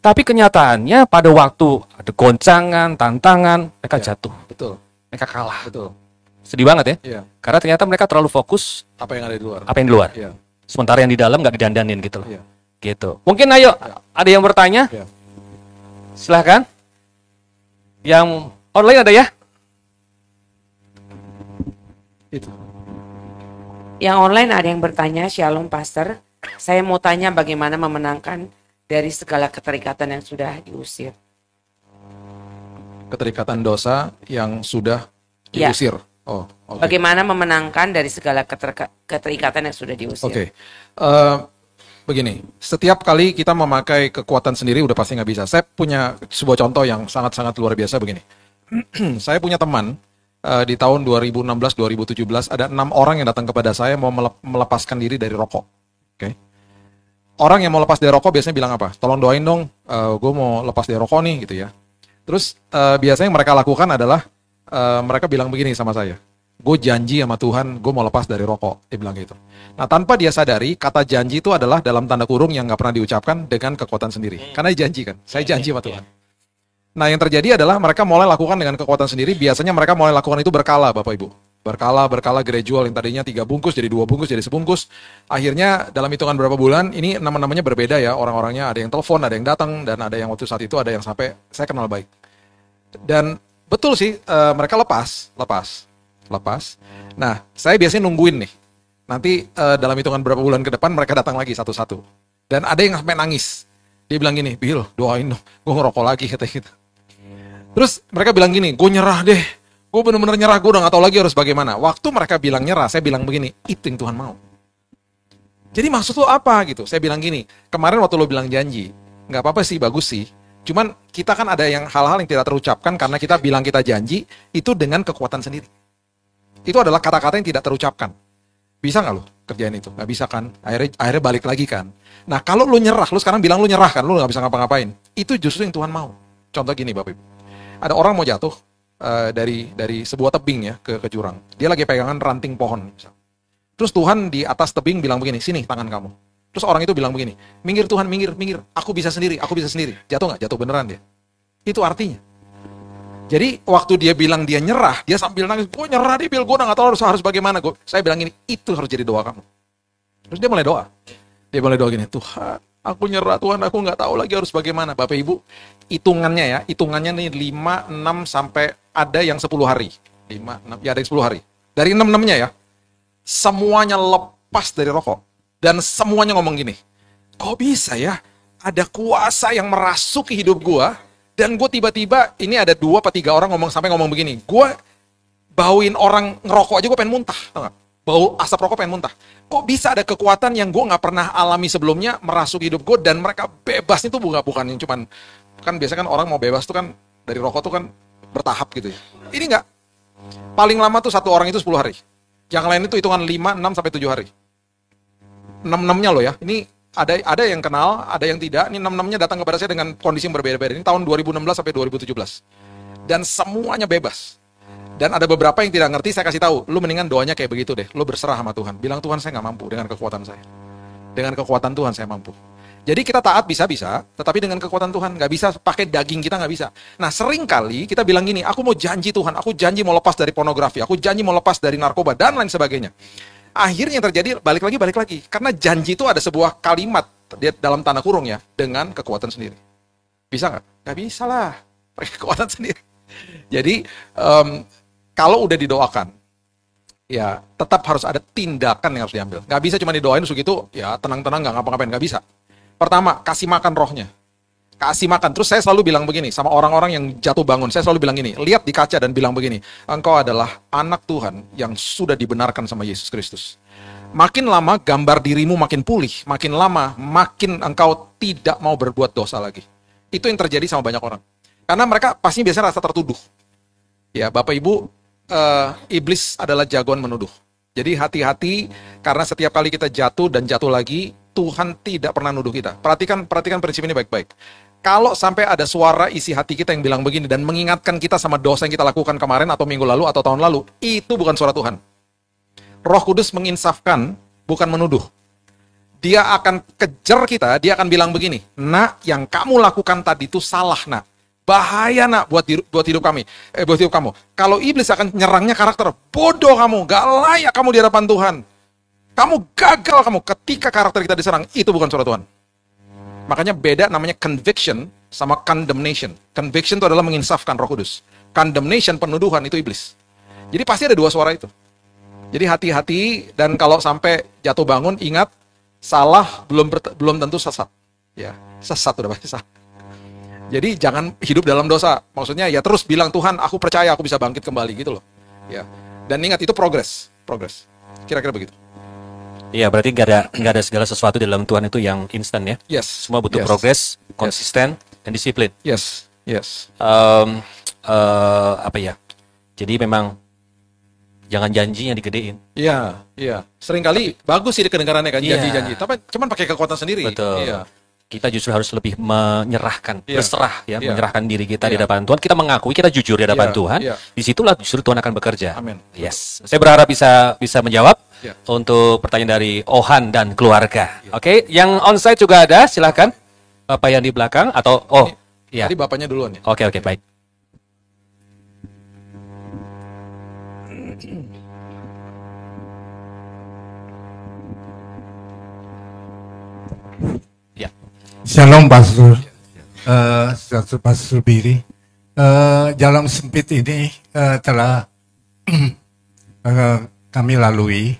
Tapi kenyataannya pada waktu ada goncangan, tantangan, mereka jatuh. Betul. Mereka kalah. Betul. Sedih banget ya? Karena ternyata mereka terlalu fokus apa yang ada di luar. Apa yang di luar. sementara yang di dalam nggak didandanin gitu loh. Iya. Gitu. Mungkin ayo ada yang bertanya? Iya. Silahkan. Yang online ada ya? Itu. Yang online ada yang bertanya, Shalom Pastor, saya mau tanya bagaimana memenangkan dari segala keterikatan yang sudah diusir. Keterikatan dosa yang sudah Iya. diusir. Oh, oke. Bagaimana memenangkan dari segala keterikatan yang sudah diusir. Oke. Begini, setiap kali kita memakai kekuatan sendiri udah pasti nggak bisa. Saya punya sebuah contoh yang sangat-sangat luar biasa begini. Saya punya teman di tahun 2016-2017 ada 6 orang yang datang kepada saya mau melepaskan diri dari rokok. Oke. Orang yang mau lepas dari rokok biasanya bilang apa? Tolong doain dong, gue mau lepas dari rokok nih gitu ya. Terus biasanya yang mereka lakukan adalah mereka bilang begini sama saya. Gue janji sama Tuhan, gue mau lepas dari rokok. Dia bilang gitu. Nah, tanpa dia sadari, kata janji itu adalah dalam tanda kurung yang nggak pernah diucapkan dengan kekuatan sendiri. Karena dia janji kan, saya janji sama Tuhan. Nah, yang terjadi adalah mereka mulai lakukan dengan kekuatan sendiri. Biasanya mereka mulai lakukan itu berkala, Bapak Ibu. Berkala gradual, yang tadinya 3 bungkus, jadi 2 bungkus, jadi sebungkus. Akhirnya dalam hitungan berapa bulan, ini nama-namanya berbeda ya. Orang-orangnya ada yang telepon, ada yang datang, dan ada yang waktu saat itu ada yang sampai saya kenal baik. Dan betul sih, mereka lepas. Nah, saya biasanya nungguin nih. Nanti dalam hitungan berapa bulan ke depan mereka datang lagi satu-satu. Dan ada yang sampai nangis. Dia bilang gini, Bill, doain dong, gue ngerokok lagi, katanya gitu. Terus mereka bilang gini, gue nyerah deh. Gue bener-bener nyerah, gue udah gak tahu lagi harus bagaimana. Waktu mereka bilang nyerah, saya bilang begini, itu yang Tuhan mau. Jadi maksud lo apa gitu? Saya bilang gini, kemarin waktu lo bilang janji, gak apa-apa sih, bagus sih. Cuman kita kan ada yang hal-hal yang tidak terucapkan karena kita bilang kita janji, itu dengan kekuatan sendiri. Itu adalah kata-kata yang tidak terucapkan. Bisa nggak lo kerjain itu? Nggak bisa kan? Akhirnya balik lagi kan? Nah, kalau lo nyerah, lo sekarang bilang lo nyerah kan, lo nggak bisa ngapa-ngapain. Itu justru yang Tuhan mau. Contoh gini, Bapak Ibu. Ada orang mau jatuh dari sebuah tebing ya ke jurang. Dia lagi pegangan ranting pohon. Misalnya. Terus Tuhan di atas tebing bilang begini, sini tangan kamu. Terus orang itu bilang begini, minggir Tuhan, minggir. Aku bisa sendiri. Jatuh nggak? Jatuh beneran dia. Itu artinya. Jadi waktu dia bilang dia nyerah, dia sambil nangis, gue nyerah deh Bill, gue udah gak tahu harus bagaimana. Saya bilang gini, itu harus jadi doa kamu. Terus dia mulai doa. Dia mulai doa gini, Tuhan, aku nyerah Tuhan, aku gak tahu lagi harus bagaimana. Bapak Ibu, hitungannya nih 5, 6 sampai ada yang 10 hari. 5, 6, ya ada yang 10 hari. Dari 6-6-nya ya, semuanya lepas dari rokok. Dan semuanya ngomong gini, kok bisa ya ada kuasa yang merasuki hidup gue, dan gue tiba-tiba, ini ada 2 atau 3 orang sampai ngomong begini, gue bauin orang ngerokok aja gue pengen muntah, tau gak? Bau asap rokok pengen muntah. Kok bisa ada kekuatan yang gue gak pernah alami sebelumnya merasuki hidup gue, dan mereka bebas itu bukan yang cuman, kan biasanya kan orang mau bebas tuh kan, dari rokok tuh kan bertahap gitu ya. Ini enggak, paling lama tuh 1 orang itu 10 hari. Yang lain itu hitungan 5, 6 sampai 7 hari. 6-6-nya loh ya, ini ada yang kenal, ada yang tidak. Ini 6-6-nya datang kepada saya dengan kondisi yang berbeda-beda. Ini tahun 2016 sampai 2017. Dan semuanya bebas. Dan ada beberapa yang tidak ngerti, saya kasih tahu, lu mendingan doanya kayak begitu deh. Lu berserah sama Tuhan. Bilang, Tuhan saya nggak mampu dengan kekuatan saya. Dengan kekuatan Tuhan saya mampu. Jadi kita taat bisa-bisa, tetapi dengan kekuatan Tuhan. Nggak bisa pakai daging kita, nggak bisa. Nah sering kali kita bilang gini, aku mau janji Tuhan, aku janji mau lepas dari pornografi, aku janji mau lepas dari narkoba, dan lain sebagainya. Akhirnya yang terjadi balik lagi. Karena janji itu ada sebuah kalimat dalam tanda kurung ya, dengan kekuatan sendiri. Bisa nggak? Nggak bisa lah, pakai kekuatan sendiri. Jadi kalau udah didoakan, ya tetap harus ada tindakan yang harus diambil. Nggak bisa cuma didoain segitu, ya tenang-tenang nggak ngapa-ngapain, nggak bisa. Pertama, kasih makan rohnya. Kasih makan. Terus saya selalu bilang begini, sama orang-orang yang jatuh bangun, saya selalu bilang gini, lihat di kaca dan bilang begini, engkau adalah anak Tuhan yang sudah dibenarkan sama Yesus Kristus. Makin lama gambar dirimu makin pulih, makin lama makin engkau tidak mau berbuat dosa lagi. Itu yang terjadi sama banyak orang. Karena mereka pasti biasanya rasa tertuduh. Ya, Bapak Ibu, iblis adalah jagoan menuduh. Jadi hati-hati, karena setiap kali kita jatuh dan jatuh lagi, Tuhan tidak pernah nuduh kita. Perhatikan prinsip ini baik-baik. Kalau sampai ada suara isi hati kita yang bilang begini dan mengingatkan kita sama dosa yang kita lakukan kemarin atau minggu lalu atau tahun lalu, itu bukan suara Tuhan. Roh Kudus menginsafkan, bukan menuduh. Dia akan kejar kita, dia akan bilang begini, nak, yang kamu lakukan tadi itu salah, nak. Bahaya, nak, buat hidup kamu. Kalau iblis akan nyerangnya karakter, bodoh kamu, gak layak kamu di hadapan Tuhan. Kamu gagal ketika karakter kita diserang, itu bukan suara Tuhan. Makanya beda namanya conviction sama condemnation. Conviction itu adalah menginsafkan Roh Kudus. Condemnation, penuduhan, itu iblis. Jadi pasti ada dua suara itu. Jadi hati-hati, dan kalau sampai jatuh bangun, ingat, salah belum tentu sesat. Ya, sesat udah pasti salah. Jadi jangan hidup dalam dosa. Maksudnya ya terus bilang, Tuhan, aku percaya aku bisa bangkit kembali gitu loh. Ya. Dan ingat, itu progres. Kira-kira begitu. Iya, berarti nggak ada segala sesuatu di dalam Tuhan itu yang instan ya. Yes. Semua butuh Yes. progres, konsisten, dan disiplin. Yes. Apa ya? Jadi memang jangan janji yang digedein. Iya. Seringkali bagus sih kedengarannya kan, Iya. janji-janji. Tapi cuman pakai kekuatan sendiri. Betul. Iya. Kita justru harus lebih menyerahkan, Iya. berserah ya, Iya. menyerahkan diri kita di Iya. hadapan Tuhan. Kita mengakui, kita jujur di hadapan Iya. Tuhan. Iya. Disitulah justru Tuhan akan bekerja. Amin. Yes. Saya berharap bisa menjawab Iya. untuk pertanyaan dari Ohan dan keluarga. Oke, yang onsite juga ada, silakan. Bapak yang di belakang atau iya. Tadi bapaknya duluan ya. Oke, baik. Ya. Shalom Pastor, Pastor Biri. Jalan sempit ini telah kami lalui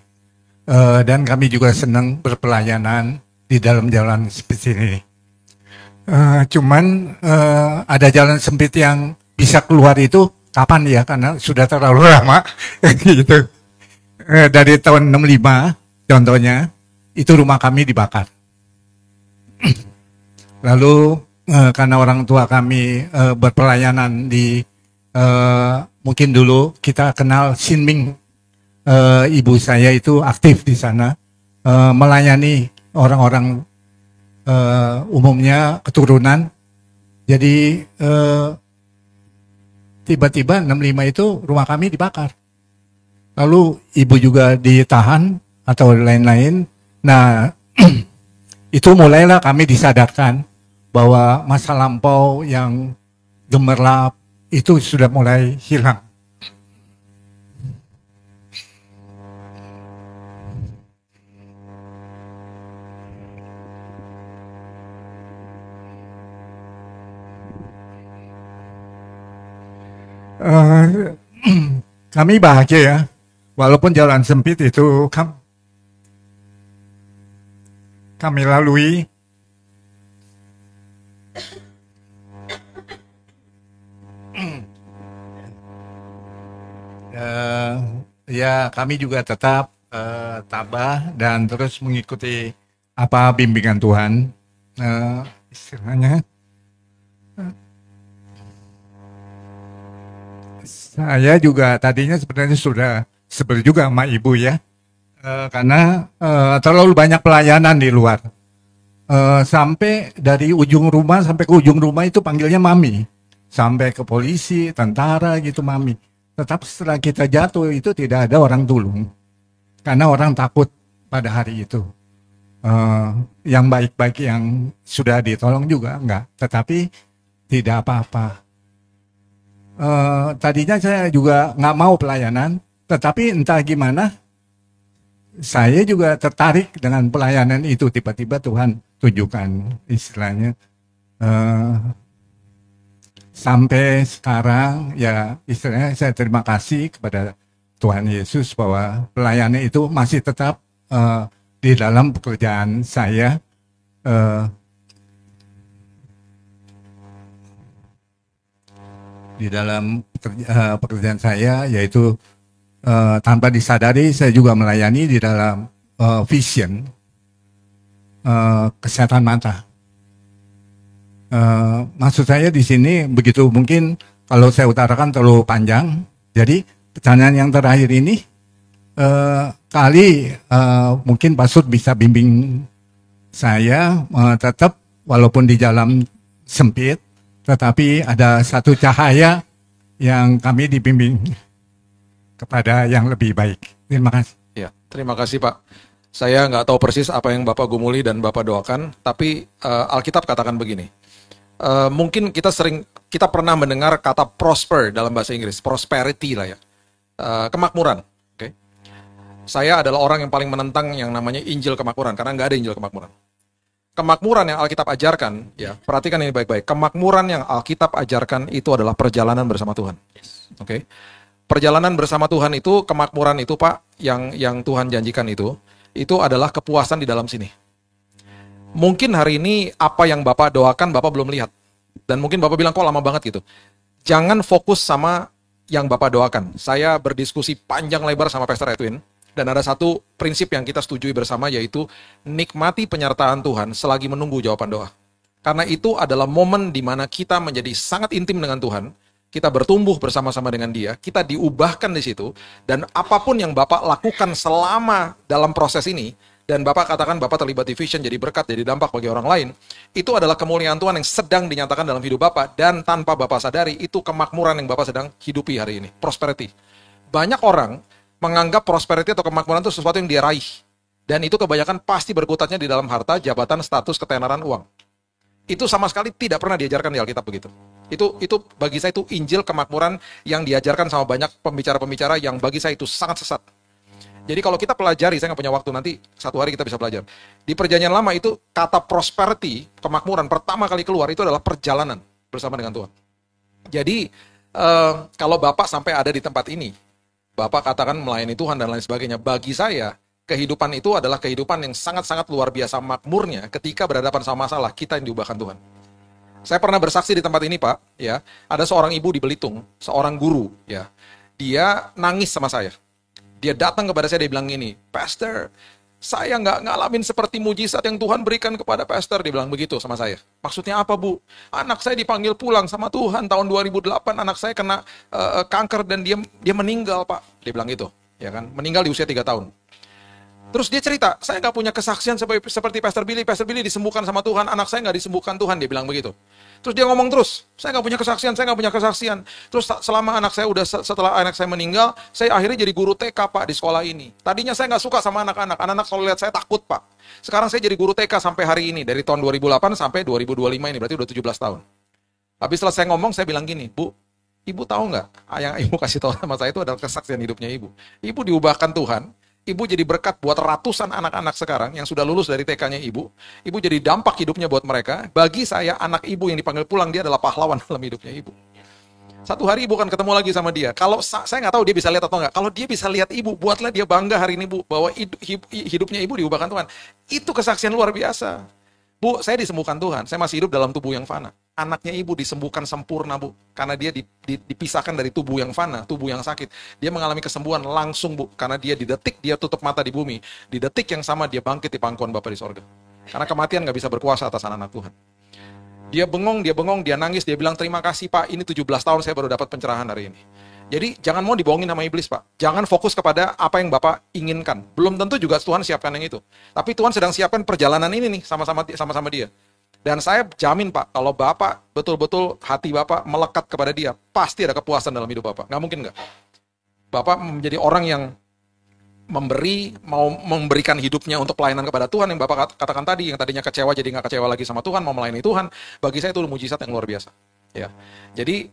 dan kami juga senang berpelayanan di dalam jalan sempit ini. Cuman ada jalan sempit yang bisa keluar itu kapan ya? Karena sudah terlalu lama gitu. Dari tahun 65 contohnya itu rumah kami dibakar. Lalu karena orang tua kami berpelayanan di mungkin dulu kita kenal Sinming, ibu saya itu aktif di sana melayani orang-orang umumnya keturunan. Jadi tiba-tiba 65 itu rumah kami dibakar. Lalu ibu juga ditahan atau lain-lain. Nah itu mulailah kami disadarkan bahwa masa lampau yang gemerlap itu sudah mulai hilang. Kami bahagia ya, walaupun jalan sempit itu kami lalui. Ya kami juga tetap tabah dan terus mengikuti apa bimbingan Tuhan. Istilahnya saya juga tadinya sebenarnya sudah sebel juga sama ibu ya, karena terlalu banyak pelayanan di luar. Sampai dari ujung rumah sampai ke ujung rumah itu panggilnya mami, sampai ke polisi, tentara gitu mami. Tetapi setelah kita jatuh itu tidak ada orang tolong, karena orang takut pada hari itu. Yang baik-baik yang sudah ditolong juga enggak, tetapi tidak apa-apa. Tadinya saya juga nggak mau pelayanan, tetapi entah gimana saya juga tertarik dengan pelayanan itu. Tiba-tiba Tuhan tunjukkan istilahnya. Sampai sekarang ya istilahnya saya terima kasih kepada Tuhan Yesus bahwa pelayanan itu masih tetap di dalam pekerjaan saya. Di dalam pekerjaan saya, yaitu tanpa disadari saya juga melayani di dalam vision, kesehatan mata. Maksud saya di sini begitu, mungkin kalau saya utarakan terlalu panjang. Jadi pertanyaan yang terakhir ini mungkin Pak Sud bisa bimbing saya tetap walaupun di jalan sempit, tetapi ada satu cahaya yang kami dibimbing kepada yang lebih baik. Terima kasih. Ya, terima kasih Pak. Saya nggak tahu persis apa yang Bapak gumuli dan Bapak doakan, tapi Alkitab katakan begini. Mungkin kita pernah mendengar kata prosper dalam bahasa Inggris, prosperity lah ya, kemakmuran. Okay? Saya adalah orang yang paling menentang yang namanya Injil kemakmuran, karena nggak ada Injil kemakmuran. Kemakmuran yang Alkitab ajarkan, ya, perhatikan ini baik-baik. Kemakmuran yang Alkitab ajarkan itu adalah perjalanan bersama Tuhan. Oke. Perjalanan bersama Tuhan itu, kemakmuran itu, Pak, yang Tuhan janjikan itu adalah kepuasan di dalam sini. Mungkin hari ini apa yang Bapak doakan, Bapak belum lihat. Dan mungkin Bapak bilang, kok lama banget gitu. Jangan fokus sama yang Bapak doakan. Saya berdiskusi panjang lebar sama Pastor Edwin. Dan ada satu prinsip yang kita setujui bersama, yaitu nikmati penyertaan Tuhan selagi menunggu jawaban doa. Karena itu adalah momen di mana kita menjadi sangat intim dengan Tuhan, kita bertumbuh bersama-sama dengan Dia, kita diubahkan di situ, dan apapun yang Bapak lakukan selama dalam proses ini, dan Bapak katakan Bapak terlibat di vision, jadi berkat, jadi dampak bagi orang lain, itu adalah kemuliaan Tuhan yang sedang dinyatakan dalam hidup Bapak, dan tanpa Bapak sadari, itu kemakmuran yang Bapak sedang hidupi hari ini, prosperity. Banyak orang menganggap prosperity atau kemakmuran itu sesuatu yang dia raih. Dan itu kebanyakan pasti berkutatnya di dalam harta, jabatan, status, ketenaran, uang. Itu sama sekali tidak pernah diajarkan di Alkitab begitu. Itu bagi saya itu Injil kemakmuran yang diajarkan sama banyak pembicara-pembicara yang bagi saya itu sangat sesat. Jadi kalau kita pelajari, saya nggak punya waktu, nanti satu hari kita bisa belajar. Di Perjanjian Lama itu kata prosperity, kemakmuran pertama kali keluar itu adalah perjalanan bersama dengan Tuhan. Jadi kalau Bapak sampai ada di tempat ini, Bapak katakan melayani Tuhan dan lain sebagainya. Bagi saya, kehidupan itu adalah kehidupan yang sangat-sangat luar biasa makmurnya ketika berhadapan sama masalah, kita yang diubahkan Tuhan. Saya pernah bersaksi di tempat ini, Pak, ya. Ada seorang ibu di Belitung, seorang guru, ya. Dia nangis sama saya. Dia datang kepada saya, dia bilang gini, Pastor, saya nggak ngalamin seperti mujizat yang Tuhan berikan kepada Pastor. Dia bilang begitu sama saya. Maksudnya apa, Bu? Anak saya dipanggil pulang sama Tuhan tahun 2008. Anak saya kena kanker dan dia meninggal, Pak. Dia bilang gitu, ya kan? Meninggal di usia 3 tahun. Terus dia cerita, saya nggak punya kesaksian seperti Pastor Billy. Pastor Billy disembuhkan sama Tuhan, anak saya nggak disembuhkan Tuhan. Dia bilang begitu. Terus dia ngomong terus, saya nggak punya kesaksian, saya nggak punya kesaksian. Terus selama anak saya setelah anak saya meninggal, saya akhirnya jadi guru TK, Pak, di sekolah ini. Tadinya saya nggak suka sama anak-anak. Anak-anak selalu lihat saya takut, Pak. Sekarang saya jadi guru TK sampai hari ini, dari tahun 2008 sampai 2025 ini, berarti udah 17 tahun. Habis setelah saya ngomong, saya bilang gini, Bu, Ibu tahu nggak, yang Ibu kasih tahu sama saya itu adalah kesaksian hidupnya Ibu. Ibu diubahkan Tuhan. Ibu jadi berkat buat ratusan anak-anak sekarang yang sudah lulus dari TK-nya Ibu. Ibu jadi dampak hidupnya buat mereka. Bagi saya, anak Ibu yang dipanggil pulang, dia adalah pahlawan dalam hidupnya Ibu. Satu hari Ibu akan ketemu lagi sama dia. Kalau saya nggak tahu dia bisa lihat atau nggak. Kalau dia bisa lihat Ibu, buatlah dia bangga hari ini, Bu, bahwa hidupnya Ibu diubahkan Tuhan. Itu kesaksian luar biasa. Bu, saya disembuhkan Tuhan. Saya masih hidup dalam tubuh yang fana. Anaknya Ibu disembuhkan sempurna, Bu. Karena dia dipisahkan dari tubuh yang fana, tubuh yang sakit. Dia mengalami kesembuhan langsung, Bu. Karena dia di detik dia tutup mata di bumi. Di detik yang sama dia bangkit di pangkuan Bapa di sorga. Karena kematian nggak bisa berkuasa atas anak-anak Tuhan. Dia bengong, dia nangis, dia bilang, terima kasih, Pak. Ini 17 tahun saya baru dapat pencerahan hari ini. Jadi jangan mau dibohongin sama iblis, Pak. Jangan fokus kepada apa yang Bapak inginkan. Belum tentu juga Tuhan siapkan yang itu. Tapi Tuhan sedang siapkan perjalanan ini nih sama-sama dia. Dan saya jamin, Pak, kalau Bapak betul-betul hati Bapak melekat kepada dia, pasti ada kepuasan dalam hidup Bapak. Nggak mungkin nggak. Bapak menjadi orang yang mau memberikan hidupnya untuk pelayanan kepada Tuhan, yang Bapak katakan tadi, yang tadinya kecewa jadi nggak kecewa lagi sama Tuhan, mau melayani Tuhan. Bagi saya itu mujizat yang luar biasa. Ya. Jadi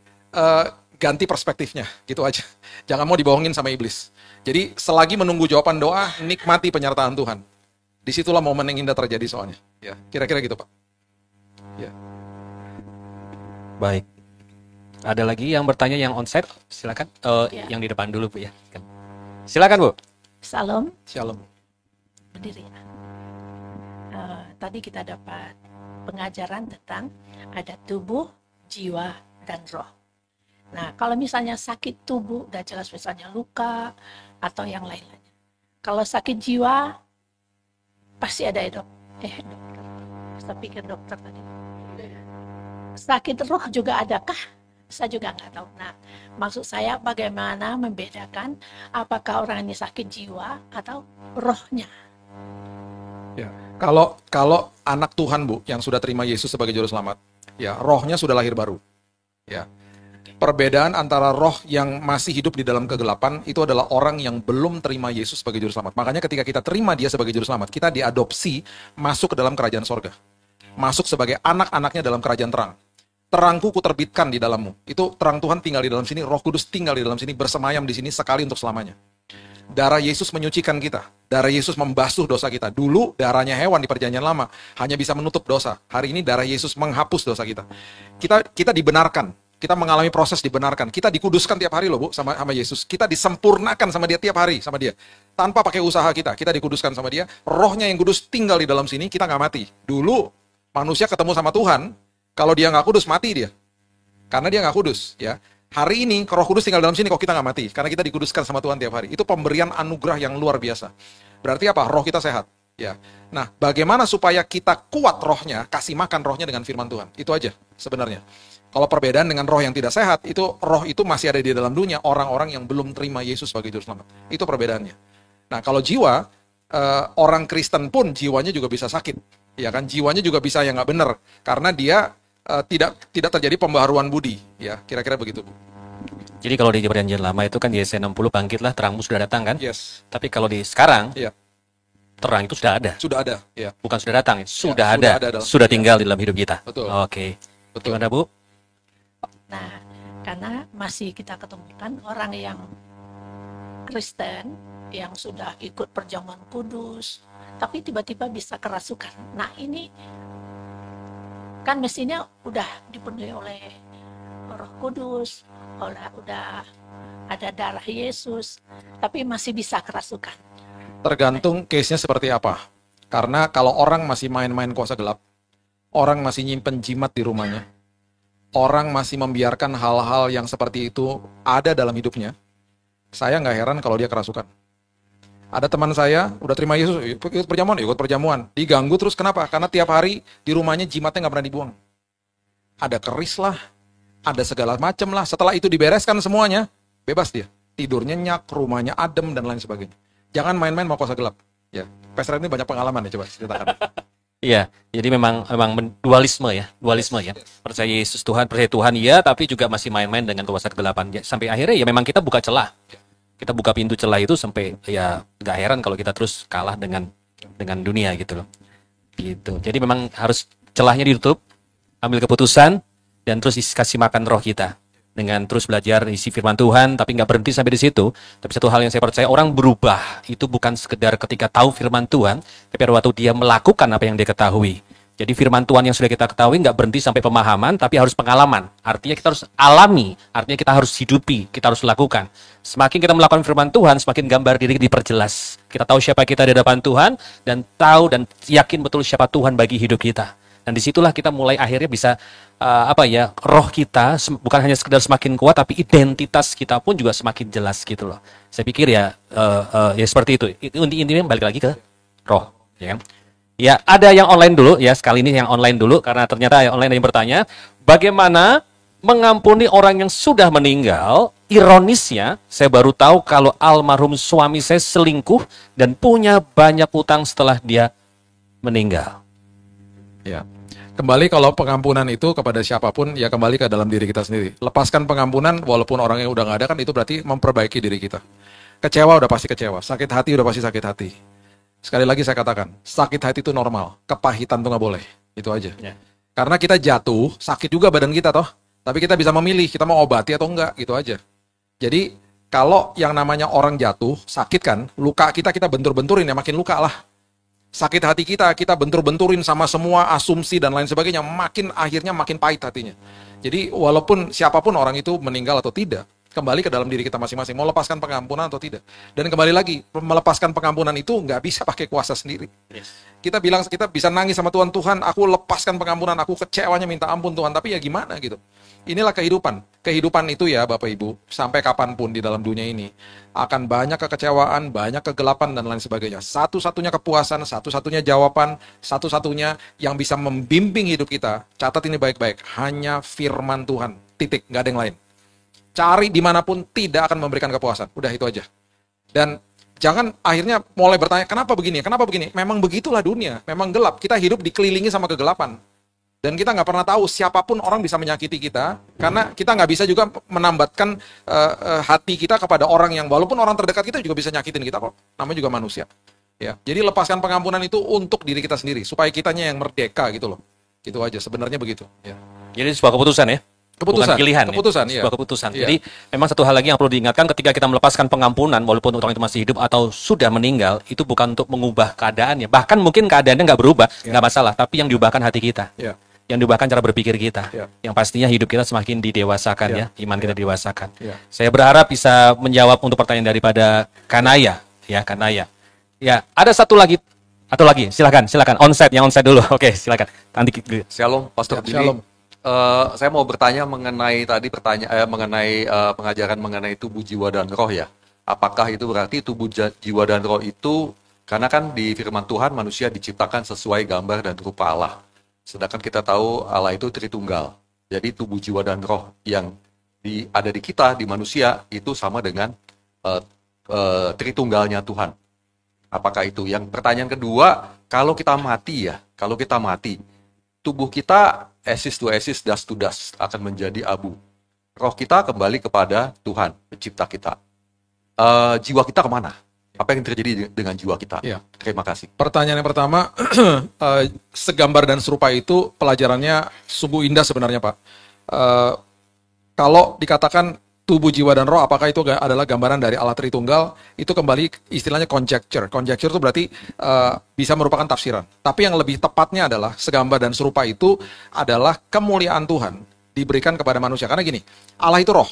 ganti perspektifnya, gitu aja. Jangan mau dibohongin sama iblis. Jadi selagi menunggu jawaban doa, nikmati penyertaan Tuhan. Disitulah momen yang indah terjadi soalnya. Ya, kira-kira gitu, Pak. Ya. Baik. Ada lagi yang bertanya yang onsite? Silakan. Yang di depan dulu, Bu, ya. Silakan, Bu. Salam. Shalom. Berdiri. Tadi kita dapat pengajaran tentang ada tubuh, jiwa, dan roh. Nah, kalau misalnya sakit tubuh, udah jelas misalnya luka atau yang lain-lainnya. Kalau sakit jiwa, pasti ada dokter. Saya pikir dokter tadi. Sakit roh juga adakah? Saya juga nggak tahu. Nah, maksud saya bagaimana membedakan apakah orang ini sakit jiwa atau rohnya? Ya, kalau anak Tuhan, Bu, yang sudah terima Yesus sebagai juru selamat, ya, rohnya sudah lahir baru. Ya. Perbedaan antara roh yang masih hidup di dalam kegelapan itu adalah orang yang belum terima Yesus sebagai juru selamat. Makanya ketika kita terima dia sebagai juru selamat, kita diadopsi masuk ke dalam kerajaan sorga. Masuk sebagai anak-anaknya dalam kerajaan terang. Terangku kuterbitkan di dalammu. Itu terang Tuhan tinggal di dalam sini, Roh Kudus tinggal di dalam sini, bersemayam di sini sekali untuk selamanya. Darah Yesus menyucikan kita. Darah Yesus membasuh dosa kita. Dulu darahnya hewan di perjanjian lama hanya bisa menutup dosa. Hari ini darah Yesus menghapus dosa kita. Kita dibenarkan. Kita mengalami proses dibenarkan. Kita dikuduskan tiap hari loh Bu sama Yesus. Kita disempurnakan sama dia tiap hari sama dia. Tanpa pakai usaha kita dikuduskan sama dia. Rohnya yang kudus tinggal di dalam sini, kita nggak mati. Dulu manusia ketemu sama Tuhan, kalau dia nggak kudus mati dia. Karena dia nggak kudus ya. Hari ini Roh Kudus tinggal dalam sini kok kita nggak mati, karena kita dikuduskan sama Tuhan tiap hari. Itu pemberian anugerah yang luar biasa. Berarti apa? Roh kita sehat. Ya. Nah, bagaimana supaya kita kuat rohnya, kasih makan rohnya dengan firman Tuhan. Itu aja sebenarnya. Kalau perbedaan dengan roh yang tidak sehat, itu roh itu masih ada di dalam dunia orang-orang yang belum terima Yesus sebagai juru selamat. Itu perbedaannya. Nah, kalau jiwa, orang Kristen pun jiwanya juga bisa sakit. Ya kan, jiwanya juga bisa yang nggak benar, karena dia tidak terjadi pembaharuan budi, ya kira-kira begitu Bu. Jadi kalau di perjanjian lama itu kan Yesaya 60 bangkitlah terangmu sudah datang kan? Yes. Tapi kalau di sekarang Iya. terang itu sudah ada. Sudah ada, ya. Bukan sudah datang, sudah sudah ada, ada dalam- sudah tinggal di dalam hidup kita. Betul. Oke. Betul. Gimana Bu? Nah, karena masih kita ketemukan orang yang Kristen yang sudah ikut perjamuan kudus, tapi tiba-tiba bisa kerasukan. Nah, ini kan mestinya udah dipenuhi oleh Roh Kudus, udah ada darah Yesus, tapi masih bisa kerasukan. Tergantung case-nya seperti apa. Karena kalau orang masih main-main kuasa gelap, orang masih nyimpen jimat di rumahnya, orang masih membiarkan hal-hal yang seperti itu ada dalam hidupnya, saya nggak heran kalau dia kerasukan. Ada teman saya, udah terima Yesus, ikut perjamuan. Diganggu terus, kenapa? Karena tiap hari di rumahnya jimatnya nggak pernah dibuang. Ada keris lah, ada segala macam lah. Setelah itu dibereskan semuanya, bebas dia. Tidur nyenyak, rumahnya adem, dan lain sebagainya. Jangan main-main mau kuasa gelap. Ya, Pastor ini banyak pengalaman ya, coba ceritakan. Iya, jadi memang dualisme ya. Percaya Yesus Tuhan, percaya Tuhan iya, tapi juga masih main-main dengan kuasa kegelapan. Ya, sampai akhirnya ya memang kita buka celah. Kita buka pintu celah itu sampai ya gak heran kalau kita terus kalah dengan dunia gitu loh. Gitu. Jadi memang harus celahnya ditutup, ambil keputusan, dan terus kasih makan roh kita. Dengan terus belajar isi firman Tuhan, tapi nggak berhenti sampai di situ. Tapi satu hal yang saya percaya, orang berubah itu bukan sekedar ketika tahu firman Tuhan, tapi pada waktu dia melakukan apa yang dia ketahui. Jadi firman Tuhan yang sudah kita ketahui nggak berhenti sampai pemahaman, tapi harus pengalaman. Artinya kita harus alami, artinya kita harus hidupi, kita harus lakukan. Semakin kita melakukan firman Tuhan, semakin gambar diri diperjelas. Kita tahu siapa kita di hadapan Tuhan, dan tahu dan yakin betul siapa Tuhan bagi hidup kita. Dan disitulah kita mulai akhirnya bisa, roh kita bukan hanya sekedar semakin kuat, tapi identitas kita pun juga semakin jelas gitu loh. Saya pikir ya seperti itu. Intinya balik lagi ke roh, ya kan? Ya, ada yang online dulu, ya sekali ini yang online dulu, karena ternyata yang online ada yang bertanya, bagaimana mengampuni orang yang sudah meninggal? Ironisnya, saya baru tahu kalau almarhum suami saya selingkuh dan punya banyak utang setelah dia meninggal. Ya, kembali kalau pengampunan itu kepada siapapun, ya kembali ke dalam diri kita sendiri. Lepaskan pengampunan, walaupun orangnya udah nggak ada, kan itu berarti memperbaiki diri kita. Kecewa udah pasti kecewa, sakit hati udah pasti sakit hati. Sekali lagi saya katakan, sakit hati itu normal, kepahitan itu nggak boleh, itu aja. Ya. Karena kita jatuh, sakit juga badan kita toh, tapi kita bisa memilih, kita mau obati atau enggak, gitu aja. Jadi, kalau yang namanya orang jatuh, sakit kan, luka kita bentur-benturin, ya makin luka lah. Sakit hati kita bentur-benturin sama semua asumsi dan lain sebagainya, akhirnya makin pahit hatinya. Jadi, walaupun siapapun orang itu meninggal atau tidak, kembali ke dalam diri kita masing-masing, mau lepaskan pengampunan atau tidak. Dan kembali lagi, melepaskan pengampunan itu nggak bisa pakai kuasa sendiri. Yes. Kita bisa nangis sama Tuhan, Tuhan aku lepaskan pengampunan, aku kecewanya minta ampun Tuhan, tapi ya gimana gitu. Inilah kehidupan. Kehidupan itu ya Bapak Ibu, sampai kapanpun di dalam dunia ini, akan banyak kekecewaan, banyak kegelapan dan lain sebagainya. Satu-satunya kepuasan, satu-satunya jawaban, satu-satunya yang bisa membimbing hidup kita, catat ini baik-baik, hanya firman Tuhan, titik, nggak ada yang lain. Cari dimanapun tidak akan memberikan kepuasan. Udah itu aja. Dan jangan akhirnya mulai bertanya, kenapa begini? Kenapa begini? Memang begitulah dunia. Memang gelap. Kita hidup dikelilingi sama kegelapan. Dan kita nggak pernah tahu siapapun orang bisa menyakiti kita. Karena kita nggak bisa juga menambatkan hati kita kepada orang yang walaupun orang terdekat kita juga bisa nyakitin kita kok. Namanya juga manusia. Ya. Jadi lepaskan pengampunan itu untuk diri kita sendiri. Supaya kitanya yang merdeka gitu loh. Gitu aja. Sebenarnya begitu. Ya. Jadi sebuah keputusan ya? Keputusan, bukan pilihan, keputusan, ya. iya. Sebuah keputusan. Iya. Jadi memang satu hal lagi yang perlu diingatkan ketika kita melepaskan pengampunan, walaupun orang itu masih hidup atau sudah meninggal, itu bukan untuk mengubah keadaannya. Bahkan mungkin keadaannya nggak berubah, nggak masalah. Tapi yang diubahkan hati kita, yang diubahkan cara berpikir kita, yang pastinya hidup kita semakin didewasakan ya, iman kita didewasakan. Saya berharap bisa menjawab untuk pertanyaan daripada Kanaya, ya Kanaya. Ya, ada satu lagi. Atau lagi, silakan, onsite, yang onsite dulu. Oke, silakan. Nanti Shalom, Pastor Billy. Shalom. Saya mau bertanya mengenai tadi mengenai pengajaran mengenai tubuh, jiwa dan roh ya. Apakah itu berarti tubuh, jiwa dan roh itu, karena kan di firman Tuhan manusia diciptakan sesuai gambar dan rupa Allah. Sedangkan kita tahu Allah itu Tritunggal. Jadi tubuh, jiwa dan roh yang ada di kita, di manusia itu sama dengan Tritunggalnya Tuhan. Apakah itu? Yang pertanyaan kedua, kalau kita mati, tubuh kita esis to esis, dust to dust, akan menjadi abu. Roh kita kembali kepada Tuhan, pencipta kita. Jiwa kita kemana? Apa yang terjadi dengan jiwa kita? Iya. Terima kasih. Pertanyaan yang pertama, segambar dan serupa itu pelajarannya sungguh indah sebenarnya Pak. Kalau dikatakan tubuh, jiwa, dan roh, apakah itu adalah gambaran dari Allah Tritunggal, itu kembali istilahnya conjecture. Conjecture itu berarti bisa merupakan tafsiran. Tapi yang lebih tepatnya adalah segambar dan serupa itu adalah kemuliaan Tuhan diberikan kepada manusia. Karena gini, Allah itu roh.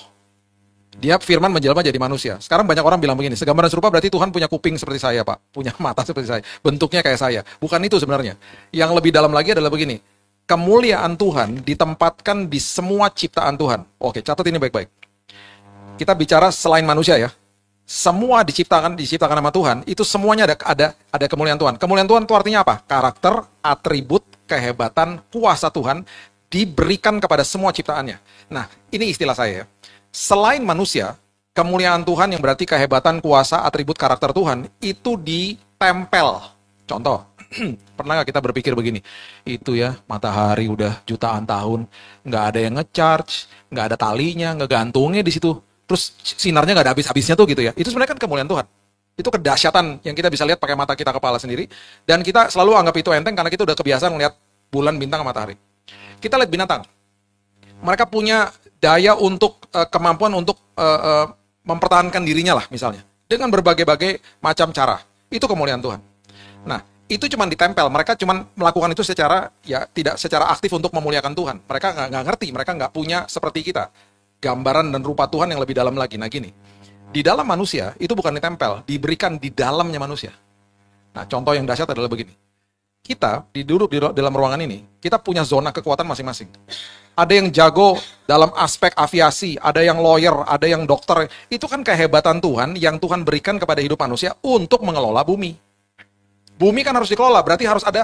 Dia firman menjelma jadi manusia. Sekarang banyak orang bilang begini, segambar dan serupa berarti Tuhan punya kuping seperti saya Pak, punya mata seperti saya, bentuknya kayak saya. Bukan itu sebenarnya. Yang lebih dalam lagi adalah begini, kemuliaan Tuhan ditempatkan di semua ciptaan Tuhan. Oke, catat ini baik-baik. Kita bicara selain manusia ya, semua diciptakan sama Tuhan, itu semuanya ada kemuliaan Tuhan. Kemuliaan Tuhan itu artinya apa? Karakter, atribut, kehebatan, kuasa Tuhan diberikan kepada semua ciptaannya. Nah, ini istilah saya ya. Selain manusia, kemuliaan Tuhan yang berarti kehebatan, kuasa, atribut, karakter Tuhan itu ditempel. Contoh, pernah nggak kita berpikir begini, itu ya matahari udah jutaan tahun, nggak ada yang nge-charge, nggak ada talinya, ngegantungnya di situ. Terus sinarnya nggak ada habis-habisnya tuh gitu ya. Itu sebenarnya kan kemuliaan Tuhan. Itu kedahsyatan yang kita bisa lihat pakai mata kita kepala sendiri. Dan kita selalu anggap itu enteng karena kita udah kebiasaan melihat bulan, bintang, matahari. Kita lihat binatang. Mereka punya daya untuk, kemampuan untuk mempertahankan dirinya lah misalnya. Dengan berbagai-bagai macam cara. Itu kemuliaan Tuhan. Nah, itu cuma ditempel. Mereka cuma melakukan itu secara, ya tidak secara aktif untuk memuliakan Tuhan. Mereka nggak ngerti, mereka nggak punya seperti kita. Gambaran dan rupa Tuhan yang lebih dalam lagi. Nah gini, di dalam manusia itu bukan ditempel, diberikan di dalamnya manusia. Nah contoh yang dahsyat adalah begini. Kita duduk di dalam ruangan ini, kita punya zona kekuatan masing-masing. Ada yang jago dalam aspek aviasi, ada yang lawyer, ada yang dokter. Itu kan kehebatan Tuhan yang Tuhan berikan kepada hidup manusia untuk mengelola bumi. Bumi kan harus dikelola, berarti harus ada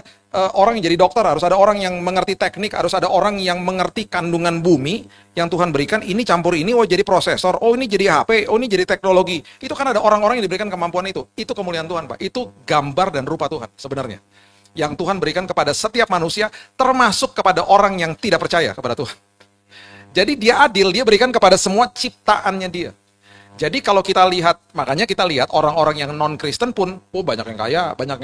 orang yang jadi dokter, harus ada orang yang mengerti teknik, harus ada orang yang mengerti kandungan bumi yang Tuhan berikan, ini campur ini, oh jadi prosesor, oh ini jadi HP, oh ini jadi teknologi. Itu kan ada orang-orang yang diberikan kemampuan itu. Itu kemuliaan Tuhan, Pak. Itu gambar dan rupa Tuhan sebenarnya. Yang Tuhan berikan kepada setiap manusia, termasuk kepada orang yang tidak percaya kepada Tuhan. Jadi dia adil, dia berikan kepada semua ciptaannya dia. Jadi kalau kita lihat, makanya kita lihat orang-orang yang non-Kristen pun, oh banyak yang kaya, banyak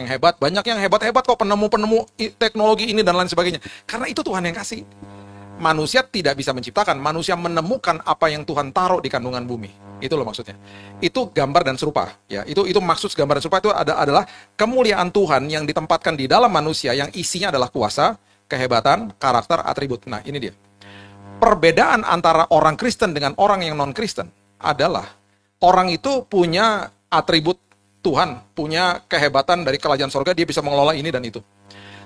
yang hebat-hebat kok penemu-penemu teknologi ini dan lain sebagainya. Karena itu Tuhan yang kasih. Manusia tidak bisa menciptakan, manusia menemukan apa yang Tuhan taruh di kandungan bumi. Itu loh maksudnya. Itu gambar dan serupa. Ya, itu maksud gambar dan serupa itu adalah kemuliaan Tuhan yang ditempatkan di dalam manusia yang isinya adalah kuasa, kehebatan, karakter, atribut. Nah ini dia. Perbedaan antara orang Kristen dengan orang yang non-Kristen adalah orang itu punya atribut Tuhan, punya kehebatan dari kerajaan sorga, dia bisa mengelola ini dan itu.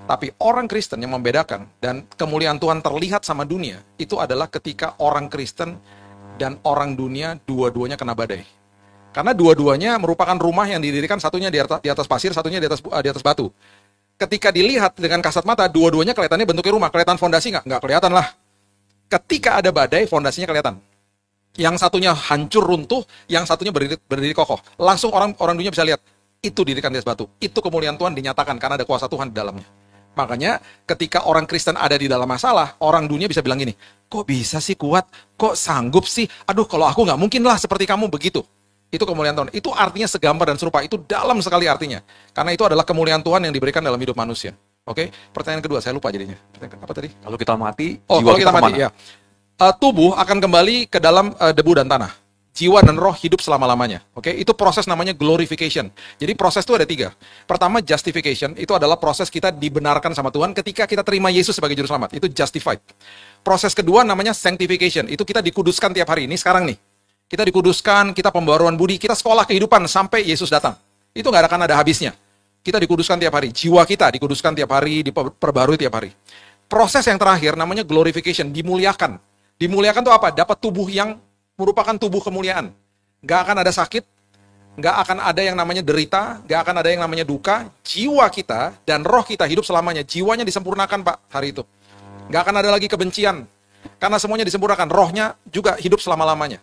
Tapi orang Kristen yang membedakan, dan kemuliaan Tuhan terlihat sama dunia, itu adalah ketika orang Kristen dan orang dunia dua-duanya kena badai. Karena dua-duanya merupakan rumah yang didirikan, satunya di atas pasir, satunya di atas batu. Ketika dilihat dengan kasat mata, dua-duanya kelihatannya bentuknya rumah, kelihatan fondasi nggak? Nggak kelihatan lah. Ketika ada badai, fondasinya kelihatan. Yang satunya hancur runtuh, yang satunya berdiri kokoh. Langsung orang dunia bisa lihat, itu didirikan di atas batu. Itu kemuliaan Tuhan dinyatakan karena ada kuasa Tuhan di dalamnya. Makanya ketika orang Kristen ada di dalam masalah, orang dunia bisa bilang gini, kok bisa sih kuat? Kok sanggup sih? Aduh kalau aku nggak mungkin lah seperti kamu begitu. Itu kemuliaan Tuhan. Itu artinya segambar dan serupa. Itu dalam sekali artinya. Karena itu adalah kemuliaan Tuhan yang diberikan dalam hidup manusia. Oke, pertanyaan kedua, saya lupa jadinya. Apa tadi? Kalau kita mati, kalau kita mati, ya. tubuh akan kembali ke dalam debu dan tanah. Jiwa dan roh hidup selama-lamanya. Oke, itu proses namanya glorification. Jadi proses itu ada 3. Pertama, justification, itu adalah proses kita dibenarkan sama Tuhan ketika kita terima Yesus sebagai juru selamat. Itu justified. Proses kedua namanya sanctification, itu kita dikuduskan tiap hari. Ini sekarang nih. Kita dikuduskan, kita pembaruan budi, kita sekolah kehidupan sampai Yesus datang. Itu nggak akan ada habisnya. Kita dikuduskan tiap hari. Jiwa kita dikuduskan tiap hari, diperbarui tiap hari. Proses yang terakhir namanya glorification, dimuliakan. Dimuliakan itu apa? Dapat tubuh yang merupakan tubuh kemuliaan. Nggak akan ada sakit, nggak akan ada yang namanya derita, nggak akan ada yang namanya duka. Jiwa kita dan roh kita hidup selamanya. Jiwanya disempurnakan, Pak, hari itu. Nggak akan ada lagi kebencian. Karena semuanya disempurnakan. Rohnya juga hidup selama-lamanya.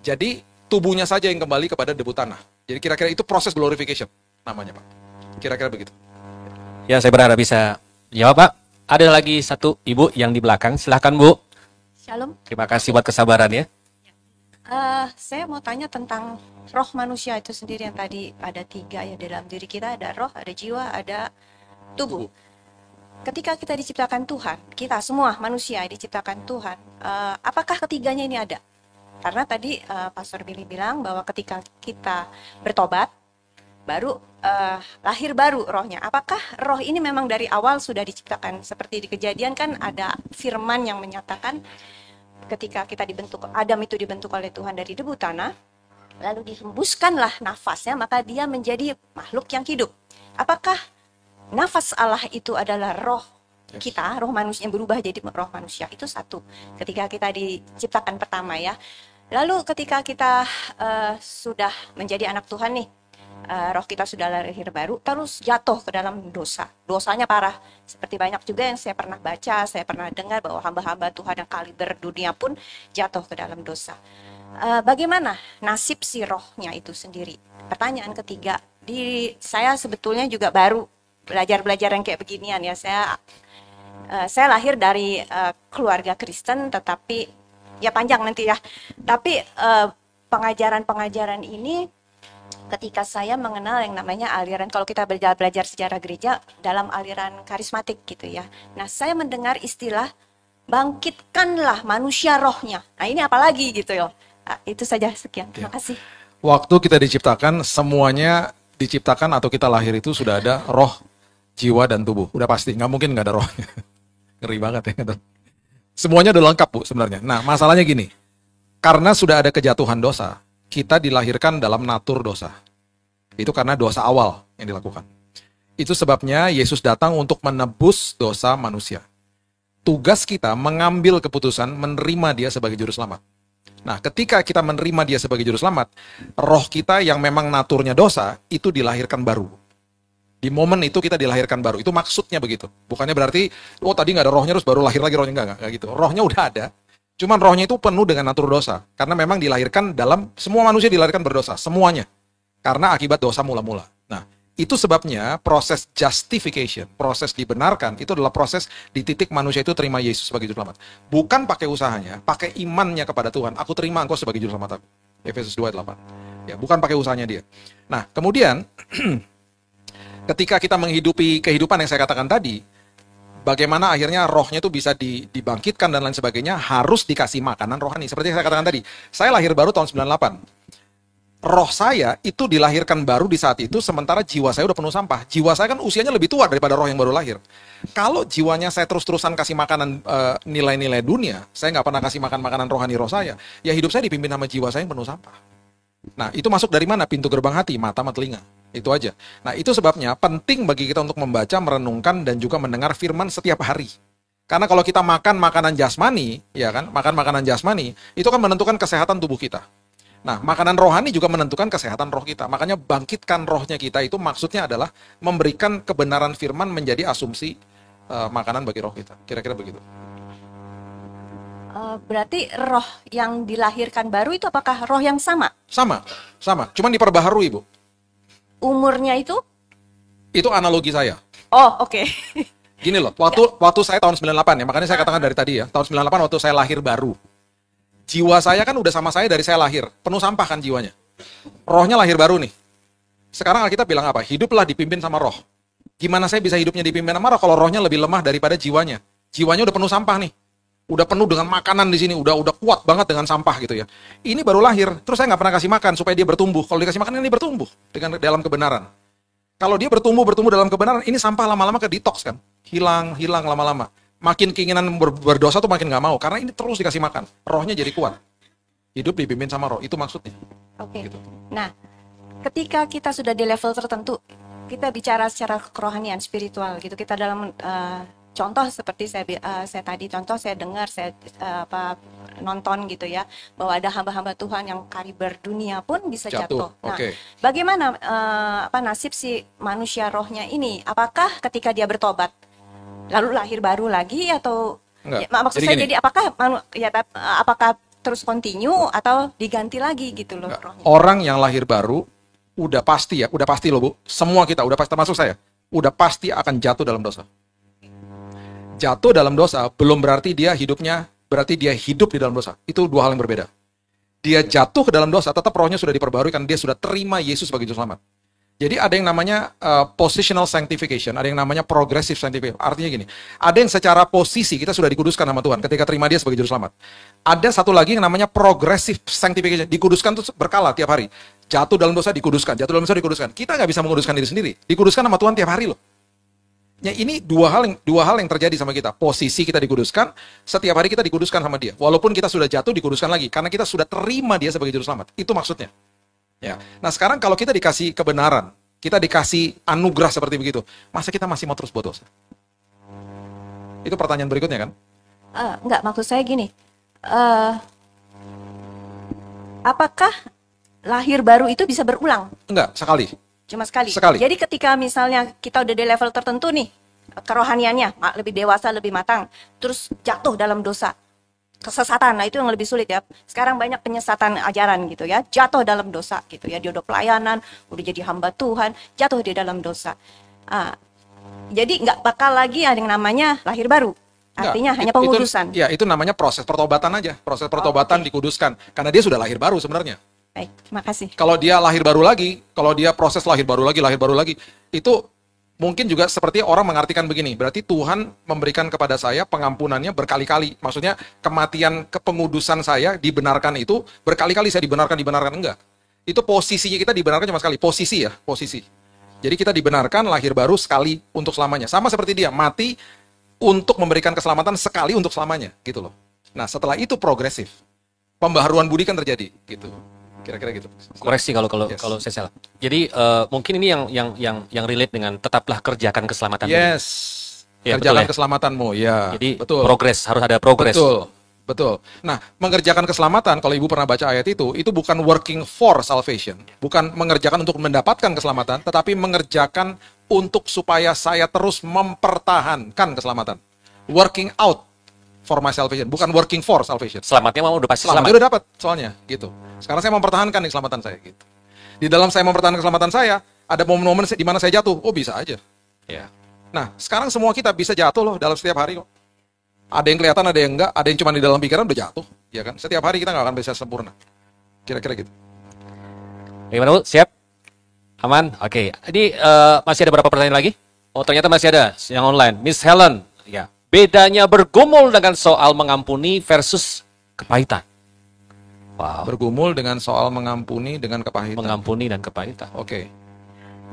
Jadi, tubuhnya saja yang kembali kepada debu tanah. Jadi kira-kira itu proses glorification namanya, Pak. Kira-kira begitu. Ya, saya berharap bisa jawab, Pak. Ada lagi satu ibu yang di belakang. Silahkan, Bu. Shalom. Terima kasih buat kesabarannya. Saya mau tanya tentang roh manusia itu sendiri yang tadi ada 3 ya dalam diri kita, ada roh, ada jiwa, ada tubuh. Ketika kita diciptakan Tuhan, kita semua manusia diciptakan Tuhan, apakah ketiganya ini ada? Karena tadi Pastor Billy bilang bahwa ketika kita bertobat, baru lahir baru rohnya. Apakah roh ini memang dari awal sudah diciptakan? Seperti di Kejadian kan ada firman yang menyatakan ketika kita dibentuk, Adam itu dibentuk oleh Tuhan dari debu tanah, lalu dihembuskanlah nafasnya, maka dia menjadi makhluk yang hidup. Apakah nafas Allah itu adalah roh kita, roh manusia yang berubah jadi roh manusia? Itu satu, ketika kita diciptakan pertama ya. Lalu ketika kita sudah menjadi anak Tuhan nih, roh kita sudah lahir baru, terus jatuh ke dalam dosa. Dosanya parah. Seperti banyak juga yang saya pernah baca, saya pernah dengar bahwa hamba-hamba Tuhan yang kaliber dunia pun jatuh ke dalam dosa. Bagaimana nasib si rohnya itu sendiri? Pertanyaan ketiga, saya sebetulnya juga baru belajar yang kayak beginian ya. Saya lahir dari keluarga Kristen, tetapi ya panjang nanti ya. Tapi pengajaran-pengajaran ini ketika saya mengenal yang namanya aliran, kalau kita belajar sejarah gereja dalam aliran karismatik gitu ya. Nah, saya mendengar istilah bangkitkanlah manusia rohnya. Nah, ini apalagi gitu ya. Itu saja, sekian. Terima kasih. Waktu kita diciptakan, semuanya diciptakan atau kita lahir itu sudah ada roh, jiwa, dan tubuh. Udah pasti, nggak mungkin nggak ada rohnya. Ngeri banget ya. Semuanya udah lengkap, Bu, sebenarnya. Nah, masalahnya gini. Karena sudah ada kejatuhan dosa, kita dilahirkan dalam natur dosa. Itu karena dosa awal yang dilakukan. Itu sebabnya Yesus datang untuk menebus dosa manusia. Tugas kita mengambil keputusan menerima dia sebagai juru selamat. Nah, ketika kita menerima dia sebagai juru selamat, roh kita yang memang naturnya dosa, itu dilahirkan baru. Di momen itu kita dilahirkan baru. Itu maksudnya begitu. Bukannya berarti, oh tadi nggak ada rohnya terus baru lahir lagi rohnya. Nggak gitu. Rohnya udah ada. Cuman rohnya itu penuh dengan natur dosa. Karena memang dilahirkan semua manusia dilahirkan berdosa. Semuanya. Karena akibat dosa mula-mula. Nah, itu sebabnya proses justification, proses dibenarkan, itu adalah proses di titik manusia itu terima Yesus sebagai juru selamat. Bukan pakai usahanya, pakai imannya kepada Tuhan. Aku terima engkau sebagai juru selamat aku. Efesus 2:8. Ya, bukan pakai usahanya dia. Nah, kemudian, ketika kita menghidupi kehidupan yang saya katakan tadi, bagaimana akhirnya rohnya itu bisa dibangkitkan dan lain sebagainya, harus dikasih makanan rohani. Seperti yang saya katakan tadi, saya lahir baru tahun 98. Roh saya itu dilahirkan baru di saat itu, sementara jiwa saya udah penuh sampah. Jiwa saya kan usianya lebih tua daripada roh yang baru lahir. Kalau jiwanya saya terus-terusan kasih makanan nilai-nilai dunia, saya nggak pernah kasih makan makanan rohani roh saya, ya hidup saya dipimpin sama jiwa saya yang penuh sampah. Nah, itu masuk dari mana? Pintu gerbang hati, mata sama telinga. Itu aja. Nah, itu sebabnya penting bagi kita untuk membaca, merenungkan, dan juga mendengar firman setiap hari. Karena kalau kita makan makanan jasmani, ya kan, makan makanan jasmani, itu kan menentukan kesehatan tubuh kita. Nah, makanan rohani juga menentukan kesehatan roh kita. Makanya bangkitkan rohnya kita itu maksudnya adalah memberikan kebenaran firman menjadi asumsi makanan bagi roh kita. Kira-kira begitu. Berarti roh yang dilahirkan baru itu apakah roh yang sama? Sama. Cuman diperbaharui, Bu. Umurnya itu? Itu analogi saya. Oh, oke. Gini loh, waktu saya tahun 98 ya, makanya saya katakan dari tadi ya, tahun 98 waktu saya lahir baru. Jiwa saya kan udah sama saya dari saya lahir, penuh sampah kan jiwanya. Rohnya lahir baru nih. Sekarang Alkitab bilang apa? Hiduplah dipimpin sama roh. Gimana saya bisa hidupnya dipimpin sama roh kalau rohnya lebih lemah daripada jiwanya? Jiwanya udah penuh sampah nih. udah penuh dengan makanan di sini, udah kuat banget dengan sampah gitu ya. Ini baru lahir, terus saya nggak pernah kasih makan supaya dia bertumbuh. Kalau dikasih makan, ini bertumbuh dengan dalam kebenaran. Kalau dia bertumbuh dalam kebenaran, ini sampah lama-lama ke detox kan, hilang lama-lama. Makin keinginan berdosa tuh makin nggak mau, karena ini terus dikasih makan, rohnya jadi kuat. Hidup dipimpin sama roh, itu maksudnya. Oke. Gitu. Nah, ketika kita sudah di level tertentu, kita bicara secara kerohanian, spiritual gitu. Kita dalam contoh seperti saya tadi contoh saya dengar saya nonton gitu ya, bahwa ada hamba-hamba Tuhan yang kaliber dunia pun bisa jatuh. Nah, bagaimana nasib si manusia rohnya ini? Apakah ketika dia bertobat lalu lahir baru lagi atau maksud saya jadi apakah terus continue atau diganti lagi gitu loh rohnya? Orang yang lahir baru udah pasti loh Bu, semua kita udah pasti termasuk saya, udah pasti akan jatuh dalam dosa. Jatuh dalam dosa belum berarti dia hidup di dalam dosa. Itu dua hal yang berbeda. Dia jatuh ke dalam dosa, tetap rohnya sudah diperbarui karena dia sudah terima Yesus sebagai juru selamat. Jadi ada yang namanya positional sanctification, ada yang namanya progressive sanctification. Artinya gini, ada yang secara posisi kita sudah dikuduskan sama Tuhan ketika terima dia sebagai juru selamat. Ada satu lagi yang namanya progressive sanctification, dikuduskan itu berkala tiap hari. Jatuh dalam dosa dikuduskan, jatuh dalam dosa dikuduskan. Kita nggak bisa menguduskan diri sendiri, dikuduskan sama Tuhan tiap hari loh. Ya, ini dua hal yang terjadi sama kita. Posisi kita dikuduskan, setiap hari kita dikuduskan sama dia. Walaupun kita sudah jatuh, dikuduskan lagi. Karena kita sudah terima dia sebagai juru selamat. Itu maksudnya. Ya. Nah sekarang kalau kita dikasih kebenaran, kita dikasih anugerah seperti begitu, masa kita masih mau terus buat dosa? Itu pertanyaan berikutnya kan? Enggak, maksud saya gini. Apakah lahir baru itu bisa berulang? Enggak, sekali. Cuma sekali. Sekali. Jadi ketika misalnya kita udah di level tertentu nih, kerohaniannya lebih dewasa, lebih matang, terus jatuh dalam dosa, kesesatan, nah itu yang lebih sulit ya. Sekarang banyak penyesatan ajaran gitu ya, jatuh dalam dosa gitu ya. Dia udah pelayanan, udah jadi hamba Tuhan, jatuh di dalam dosa. Jadi nggak bakal lagi ada yang namanya lahir baru. Artinya hanya pengudusan. Itu namanya proses pertobatan aja. Proses pertobatan dikuduskan. Karena dia sudah lahir baru sebenarnya. Baik, terima kasih. Kalau dia lahir baru lagi, kalau dia proses lahir baru lagi, itu mungkin juga seperti orang mengartikan begini, berarti Tuhan memberikan kepada saya pengampunannya berkali-kali. Maksudnya kematian kepengudusan saya dibenarkan itu berkali-kali saya dibenarkan, enggak. Itu posisinya kita dibenarkan cuma sekali, posisi. Jadi kita dibenarkan lahir baru sekali untuk selamanya. Sama seperti dia, mati untuk memberikan keselamatan sekali untuk selamanya, gitu loh. Nah, setelah itu progresif. Pembaharuan budi kan terjadi, gitu. Kira-kira gitu. Koreksi kalau saya salah. Jadi mungkin ini yang relate dengan tetaplah kerjakan keselamatan. Yes. Ya, kerjakan keselamatanmu. Ya. Jadi betul. Progres, harus ada progres. Betul. Nah, mengerjakan keselamatan, kalau Ibu pernah baca ayat itu bukan working for salvation. Bukan mengerjakan untuk mendapatkan keselamatan, tetapi mengerjakan untuk supaya saya terus mempertahankan keselamatan. Working out for my salvation, bukan working for salvation. Selamatnya mau udah pasti selamat. Udah dapat soalnya, gitu. Sekarang saya mempertahankan nih keselamatan saya, gitu. Di dalam saya mempertahankan keselamatan saya, ada momen-momen di mana saya jatuh. Oh, bisa aja. Ya. Nah, sekarang semua kita bisa jatuh loh dalam setiap hari kok. Ada yang kelihatan, ada yang enggak, ada yang cuma di dalam pikiran udah jatuh, ya kan? Setiap hari kita nggak akan bisa sempurna. Kira-kira gitu. Gimana Bu? Siap? Aman? Oke. Jadi masih ada berapa pertanyaan lagi? Oh, ternyata masih ada yang online. Miss Helen, ya. Bedanya bergumul dengan soal mengampuni versus kepahitan. Wow. Bergumul dengan soal mengampuni dengan kepahitan. Mengampuni dan kepahitan. Oke.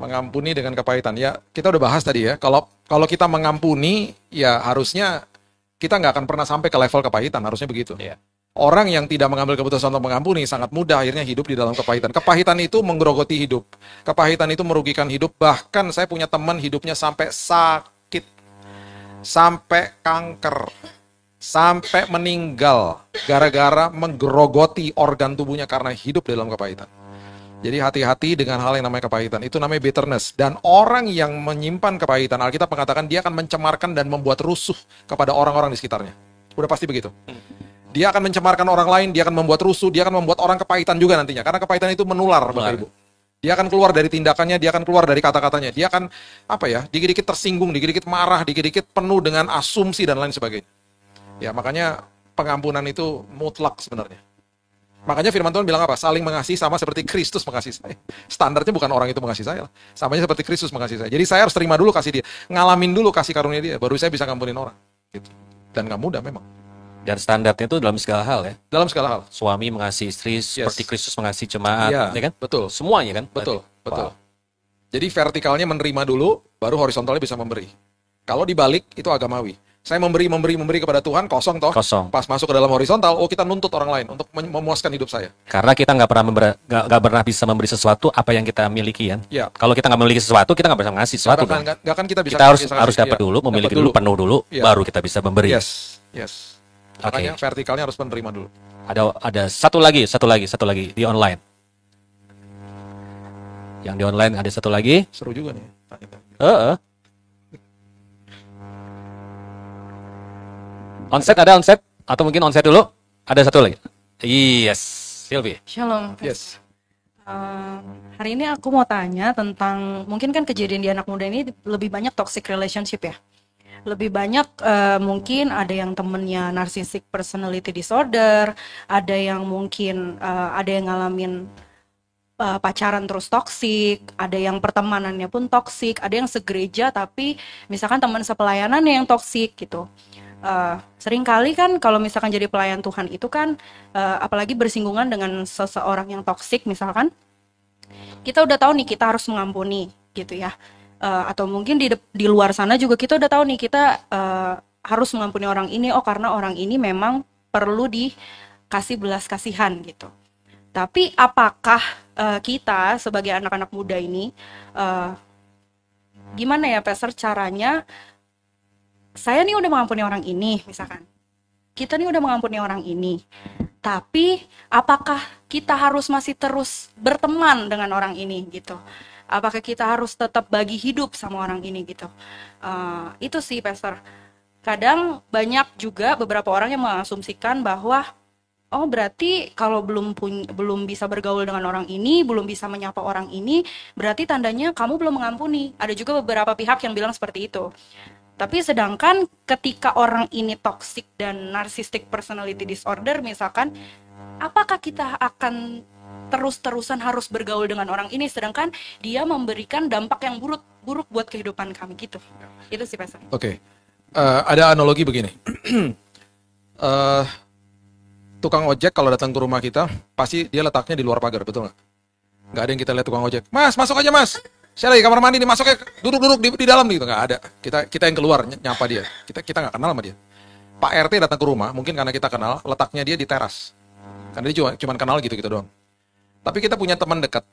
Mengampuni dengan kepahitan. Ya, kita udah bahas tadi ya. Kalau kita mengampuni, ya harusnya kita nggak akan pernah sampai ke level kepahitan. Harusnya begitu. Yeah. Orang yang tidak mengambil keputusan untuk mengampuni sangat mudah akhirnya hidup di dalam kepahitan. Kepahitan itu menggerogoti hidup. Kepahitan itu merugikan hidup. Bahkan saya punya teman hidupnya sampai sakit, sampai kanker, sampai meninggal gara-gara menggerogoti organ tubuhnya karena hidup di dalam kepahitan. Jadi hati-hati dengan hal yang namanya kepahitan. Itu namanya bitterness. Dan orang yang menyimpan kepahitan, Alkitab mengatakan dia akan mencemarkan dan membuat rusuh kepada orang-orang di sekitarnya. Udah pasti begitu. Dia akan mencemarkan orang lain, dia akan membuat rusuh, dia akan membuat orang kepahitan juga nantinya. Karena kepahitan itu menular, Bapak Ibu. Dia akan keluar dari tindakannya, dia akan keluar dari kata-katanya. Dia akan, dikit-dikit tersinggung, dikit-dikit marah, dikit-dikit penuh dengan asumsi dan lain sebagainya. Ya, makanya pengampunan itu mutlak sebenarnya. Makanya firman Tuhan bilang apa? Saling mengasihi sama seperti Kristus mengasihi saya. Standarnya bukan orang itu mengasihi saya lah. Samanya seperti Kristus mengasihi saya. Jadi saya harus terima dulu kasih dia. Ngalamin dulu kasih karunia dia. Baru saya bisa ngampunin orang. Gitu. Dan gak mudah memang. Dan standarnya itu dalam segala hal ya. Dalam segala hal. Suami mengasihi istri seperti Kristus mengasihi jemaat, Iya, ya kan? betul. Semuanya kan? Betul, Berarti. betul. Wow. Jadi vertikalnya menerima dulu, baru horizontalnya bisa memberi. Kalau dibalik, itu agamawi. Saya memberi kepada Tuhan, kosong toh. Kosong. Pas masuk ke dalam horizontal, kita nuntut orang lain untuk memuaskan hidup saya. Karena kita nggak pernah bisa memberi sesuatu apa yang kita miliki kan. Ya. Kalau kita nggak memiliki sesuatu, kita nggak bisa ngasih sesuatu kan. Nggak akan kita bisa Kita harus kasih. dapat Iya, dulu, memiliki dapat dulu, penuh dulu, Iya. baru kita bisa memberi. Yes. Makanya vertikalnya harus menerima dulu. Ada satu lagi di online. Yang di online ada satu lagi. Seru juga nih. Onset atau mungkin onset dulu? Ada satu lagi. Yes, Sylvie. Shalom. Yes. Hari ini aku mau tanya tentang, mungkin kan kejadian di anak muda ini lebih banyak toxic relationship ya. Lebih banyak mungkin ada yang temennya narcissistic personality disorder, ada yang mungkin ada yang ngalamin pacaran terus toksik, ada yang pertemanannya pun toksik, ada yang segereja tapi misalkan teman sepelayanannya yang toksik gitu. Seringkali kan kalau misalkan jadi pelayan Tuhan itu kan apalagi bersinggungan dengan seseorang yang toksik misalkan, kita udah tahu nih kita harus mengampuni gitu ya. Atau mungkin di luar sana juga kita udah tahu nih kita harus mengampuni orang ini, oh karena orang ini memang perlu dikasih belas kasihan gitu. Tapi apakah kita sebagai anak-anak muda ini gimana ya Pastor caranya, saya nih udah mengampuni orang ini misalkan, kita nih udah mengampuni orang ini, tapi apakah kita harus masih terus berteman dengan orang ini gitu? Apakah kita harus tetap bagi hidup sama orang ini gitu? Itu sih Pastor. Kadang banyak juga beberapa orang yang mengasumsikan bahwa oh berarti kalau belum bisa bergaul dengan orang ini, belum bisa menyapa orang ini, berarti tandanya kamu belum mengampuni. Ada juga beberapa pihak yang bilang seperti itu. Tapi sedangkan ketika orang ini toxic dan narcissistic personality disorder misalkan, apakah kita akan terus-terusan harus bergaul dengan orang ini sedangkan dia memberikan dampak yang buruk buat kehidupan kami gitu. Itu sih Pastor. Oke. Ada analogi begini. Tukang ojek kalau datang ke rumah kita, pasti dia letaknya di luar pagar, betul nggak? Nggak ada yang kita lihat tukang ojek. Mas, masuk aja mas. Saya lagi kamar mandi nih, masuknya duduk-duduk di dalam gitu. Nggak ada. Kita yang keluar nyapa dia. Kita nggak kenal sama dia. Pak RT datang ke rumah, mungkin karena kita kenal, letaknya dia di teras. Karena dia cuma kenal gitu doang. Tapi kita punya teman dekat,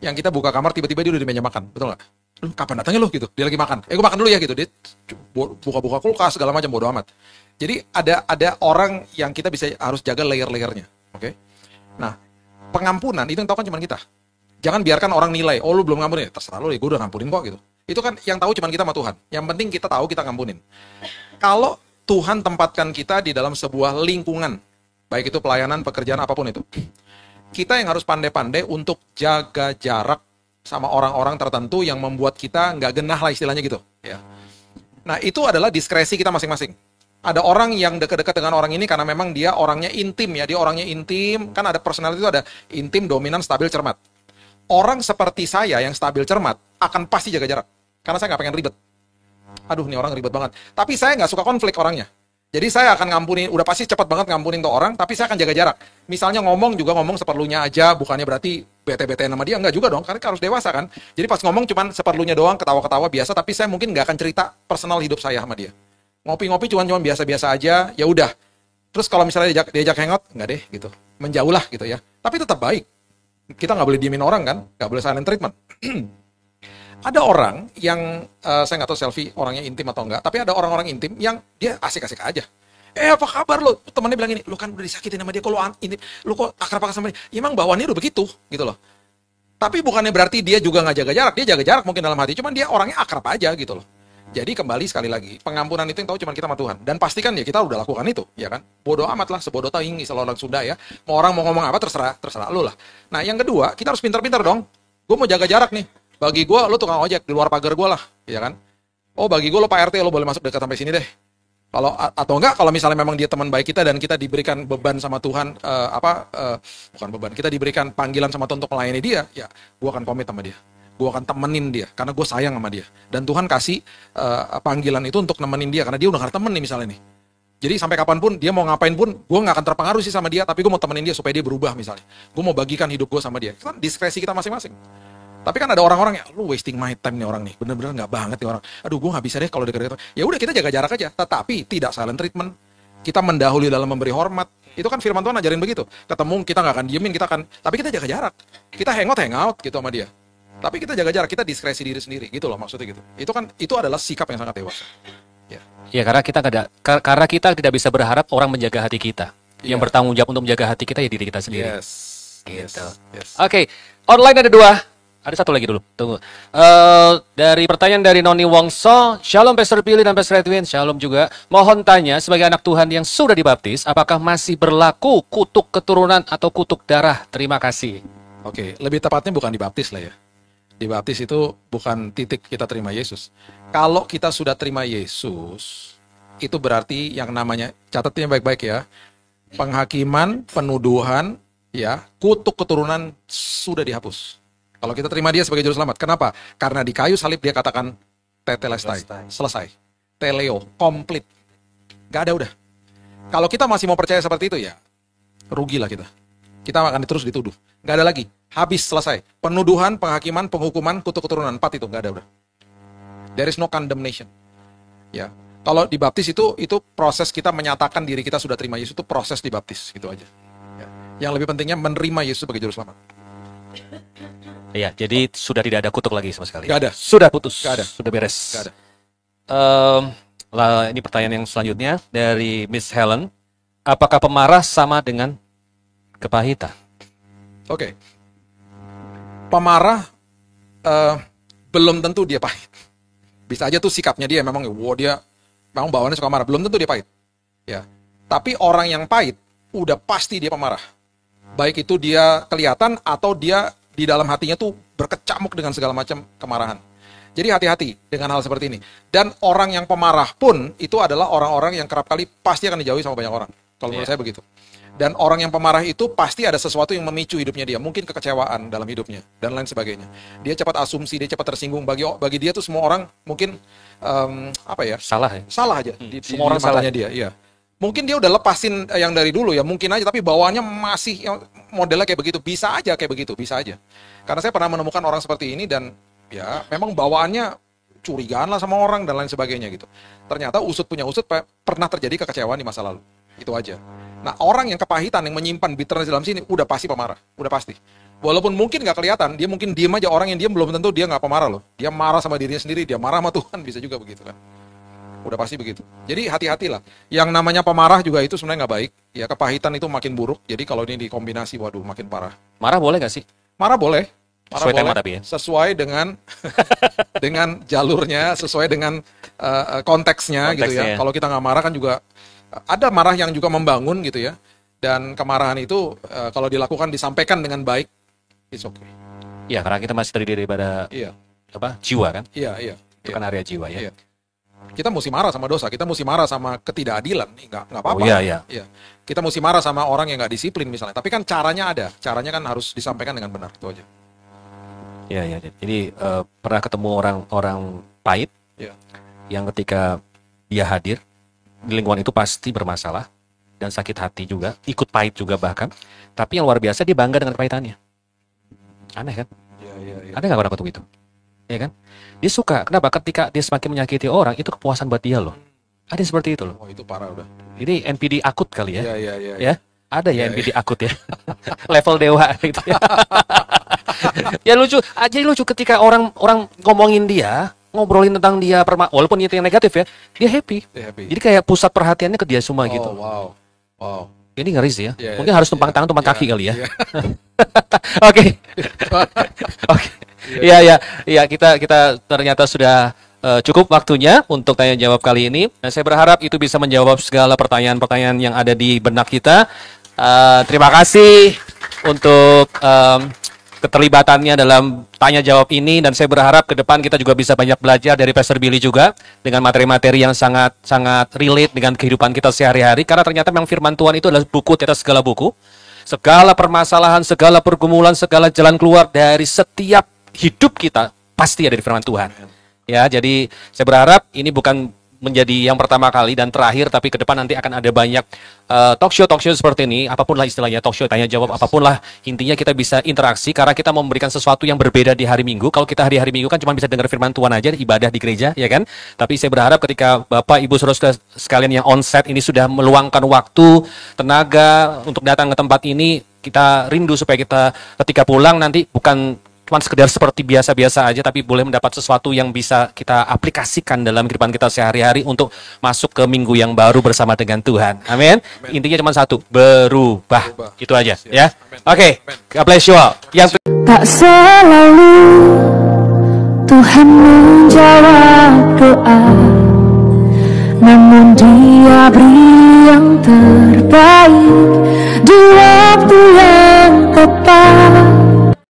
yang kita buka kamar tiba-tiba dia udah di meja makan, betul nggak? Lu kapan datangnya lu gitu? Dia lagi makan. Gue makan dulu ya gitu. Dia buka-buka kulkas segala macam, bodo amat. Jadi ada orang yang kita harus jaga layer-layernya, oke? Nah, pengampunan itu yang tahu kan cuma kita. Jangan biarkan orang nilai, oh lu belum ngampunin, terserah lu ya, gue udah ngampunin kok gitu. Itu kan yang tahu cuma kita sama Tuhan. Yang penting kita tahu kita ngampunin. Kalau Tuhan tempatkan kita di dalam sebuah lingkungan, baik itu pelayanan, pekerjaan, apapun itu, kita yang harus pandai-pandai untuk jaga jarak sama orang-orang tertentu yang membuat kita nggak genah lah istilahnya gitu. Ya. Nah itu adalah diskresi kita masing-masing. Ada orang yang dekat-dekat dengan orang ini karena memang dia orangnya intim ya, dia orangnya intim, kan ada personality itu ada intim, dominan, stabil, cermat. Orang seperti saya yang stabil, cermat akan pasti jaga jarak, karena saya nggak pengen ribet. Aduh, ini orang ribet banget. Tapi saya nggak suka konflik orangnya. Jadi saya akan ngampunin, udah pasti cepat banget ngampunin tuh orang, tapi saya akan jaga jarak. Misalnya ngomong juga ngomong seperlunya aja, bukannya berarti bete-bete sama dia, enggak juga dong, karena harus dewasa kan. Jadi pas ngomong cuman seperlunya doang, ketawa-ketawa biasa, tapi saya mungkin nggak akan cerita personal hidup saya sama dia. Ngopi-ngopi cuman biasa-biasa aja, ya udah. Terus kalau misalnya diajak hangout, enggak deh gitu. Menjauh lah gitu ya. Tapi tetap baik. Kita nggak boleh diemin orang kan, nggak boleh silent treatment. Ada orang yang, saya nggak tahu selfie orangnya intim atau enggak, tapi ada orang-orang intim yang dia asik-asik aja. Apa kabar lo? Temannya bilang ini, lo kan udah disakitin sama dia, lo kok akrab sama dia? Ya, emang bawaannya udah begitu, gitu loh. Tapi bukannya berarti dia juga nggak jaga jarak, dia jaga jarak mungkin dalam hati, cuman dia orangnya akrab aja gitu loh. Jadi kembali sekali lagi, pengampunan itu yang tahu cuma kita sama Tuhan. Dan pastikan ya kita udah lakukan itu, ya kan? Bodoh amat lah, sebodoh taing, istilah orang Sunda ya. Mau orang mau ngomong apa terserah lo lah. Nah yang kedua, kita harus pintar-pintar dong. Gue mau jaga jarak nih. Bagi gue, lo tukang ojek di luar pagar gue lah, ya kan? Oh bagi gue lo Pak RT, lo boleh masuk dekat sampai sini deh. Atau enggak, kalau misalnya memang dia teman baik kita dan kita diberikan beban sama Tuhan, bukan beban, kita diberikan panggilan sama Tuhan untuk melayani dia, ya gue akan komit sama dia. Gue akan temenin dia, karena gue sayang sama dia. Dan Tuhan kasih panggilan itu untuk nemenin dia, karena dia udah gak ada temen nih misalnya nih. Jadi sampai kapanpun dia mau ngapain pun, gue nggak akan terpengaruh sih sama dia, tapi gue mau temenin dia supaya dia berubah misalnya. Gue mau bagikan hidup gue sama dia. Itu kan diskresi kita masing-masing. Tapi kan ada orang-orang yang, lu wasting my time nih orang nih, bener-bener nggak banget nih orang. Aduh, gue nggak bisa deh kalau deket-deket. Ya udah kita jaga jarak aja, tetapi tidak silent treatment. Kita mendahului dalam memberi hormat. Itu kan firman Tuhan ajarin begitu. Ketemu kita nggak akan diemin, tapi kita jaga jarak. Kita hangout gitu sama dia. Tapi kita jaga jarak, kita diskresi diri sendiri, gitu loh maksudnya gitu. Itu adalah sikap yang sangat dewasa. Ya, karena kita tidak bisa berharap orang menjaga hati kita. Yang bertanggung jawab untuk menjaga hati kita ya diri kita sendiri. Gitu. Oke, online ada 2. Ada satu lagi dulu. Tunggu. Dari pertanyaan dari Noni Wongso, Shalom Pastor Billy dan Pastor Edwin. Shalom juga. Mohon tanya, sebagai anak Tuhan yang sudah dibaptis, apakah masih berlaku kutuk keturunan atau kutuk darah? Terima kasih. Oke, lebih tepatnya bukan dibaptis lah ya. Dibaptis itu bukan titik kita terima Yesus. Kalau kita sudah terima Yesus, itu berarti yang namanya, catatnya baik-baik ya, penghakiman, penuduhan, ya, kutuk keturunan sudah dihapus. Kalau kita terima dia sebagai juru selamat. Kenapa? Karena di kayu salib dia katakan tetelestai, selesai. Teleo, komplit. Gak ada udah. Kalau kita masih mau percaya seperti itu ya, rugilah kita. Kita akan terus dituduh. Gak ada lagi. Habis, selesai. Penuduhan, penghakiman, penghukuman, kutuk keturunan. 4 itu, gak ada udah. There is no condemnation. Ya. Kalau dibaptis itu proses kita menyatakan diri kita sudah terima Yesus, itu proses dibaptis. Gitu aja. Ya. Yang lebih pentingnya menerima Yesus sebagai juru selamat. Iya, jadi sudah tidak ada kutuk lagi sama sekali. Gak ada. Sudah putus. Gak ada. Sudah beres. Gak ada. Ini pertanyaan yang selanjutnya dari Miss Helen. Apakah pemarah sama dengan kepahitan? Oke. Pemarah belum tentu dia pahit. Bisa aja tuh sikapnya dia memang, dia memang bawaannya suka marah. Belum tentu dia pahit. Ya. Tapi orang yang pahit, udah pasti dia pemarah. Baik itu dia kelihatan atau dia di dalam hatinya tuh berkecamuk dengan segala macam kemarahan. Jadi hati-hati dengan hal seperti ini. Dan orang yang pemarah pun itu adalah orang-orang yang kerap kali pasti akan dijauhi sama banyak orang. Kalau menurut saya begitu. Dan orang yang pemarah itu pasti ada sesuatu yang memicu hidupnya dia. Mungkin kekecewaan dalam hidupnya dan lain sebagainya. Dia cepat asumsi, dia cepat tersinggung. Bagi dia tuh semua orang mungkin salah ya. Salah aja semua orang salahnya dia. Iya. Mungkin dia udah lepasin yang dari dulu ya, mungkin aja, tapi bawaannya masih modelnya kayak begitu. Bisa aja kayak begitu, bisa aja. Karena saya pernah menemukan orang seperti ini dan ya memang bawaannya curigaan lah sama orang dan lain sebagainya gitu. Ternyata usut punya usut, pernah terjadi kekecewaan di masa lalu. Itu aja. Nah, orang yang kepahitan, yang menyimpan bitterness dalam sini, udah pasti pemarah. Udah pasti. Walaupun mungkin nggak kelihatan, dia mungkin diem aja. Orang yang diem belum tentu dia nggak pemarah loh. Dia marah sama dirinya sendiri, dia marah sama Tuhan, bisa juga begitu kan. Udah pasti begitu. Jadi hati-hatilah. Yang namanya pemarah juga itu sebenarnya nggak baik. Ya, kepahitan itu makin buruk. Jadi kalau ini dikombinasi, waduh, makin parah. Marah boleh nggak sih? Marah boleh. Marah sesuai boleh. Tema tapi ya? Sesuai dengan dengan jalurnya, sesuai dengan konteksnya gitu ya. Kalau kita nggak marah kan juga ada marah yang juga membangun gitu ya. Dan kemarahan itu kalau dilakukan disampaikan dengan baik, it's okay. Iya, karena kita masih terdiri daripada jiwa kan? Iya. Itu kan area jiwa ya. Iya. Kita mesti marah sama dosa, kita mesti marah sama ketidakadilan, nggak apa-apa. Oh, iya. Kita mesti marah sama orang yang nggak disiplin misalnya. Tapi kan caranya ada, caranya kan harus disampaikan dengan benar, itu aja. Iya. Jadi pernah ketemu orang pahit, yang ketika dia hadir di lingkungan itu pasti bermasalah dan sakit hati juga, ikut pahit juga bahkan. Tapi yang luar biasa dia bangga dengan kepahitannya. Aneh kan? Iya. Ada nggak orang ketemu itu? Ya kan? Dia suka. Kenapa? Ketika dia semakin menyakiti orang, itu kepuasan buat dia loh. Ada yang seperti itu loh. Oh, itu parah udah. Ini NPD akut kali ya? Iya. Ya? Ada ya NPD akut ya? Level dewa gitu ya. Ya lucu ketika orang ngomongin dia, ngobrolin tentang dia, walaupun itu yang negatif ya, dia happy. Jadi kayak pusat perhatiannya ke dia semua gitu. Wow. Ini ngeri sih ya. Yeah, mungkin harus tumpang tangan, tumpang kaki kali ya. Yeah. Oke. Iya, kita ternyata sudah cukup waktunya untuk tanya jawab kali ini. Dan saya berharap itu bisa menjawab segala pertanyaan-pertanyaan yang ada di benak kita. Terima kasih untuk keterlibatannya dalam tanya jawab ini, dan saya berharap ke depan kita juga bisa banyak belajar dari Pastor Billy juga dengan materi-materi yang sangat relate dengan kehidupan kita sehari-hari, karena ternyata memang firman Tuhan itu adalah buku di atas segala buku. Segala permasalahan, segala pergumulan, segala jalan keluar dari setiap hidup kita pasti ada di firman Tuhan. Ya, jadi saya berharap ini bukan menjadi yang pertama kali dan terakhir, tapi ke depan nanti akan ada banyak talk show seperti ini, apapun lah istilahnya, talk show, tanya jawab, apapun lah, intinya kita bisa interaksi karena kita memberikan sesuatu yang berbeda di hari Minggu. Kalau kita hari Minggu kan cuma bisa dengar firman Tuhan aja, ibadah di gereja, ya kan? Tapi saya berharap ketika Bapak, Ibu, Saudara sekalian yang onsite ini sudah meluangkan waktu, tenaga untuk datang ke tempat ini, kita rindu supaya kita ketika pulang nanti bukan cuma sekedar seperti biasa-biasa aja, tapi boleh mendapat sesuatu yang bisa kita aplikasikan dalam kehidupan kita sehari-hari untuk masuk ke minggu yang baru bersama dengan Tuhan. Amin. Intinya cuma satu, berubah. Itu aja, ya. Oke, God bless you all. Yang Tak selalu Tuhan menjawab doa, namun Dia beri yang terbaik di waktu yang tepat.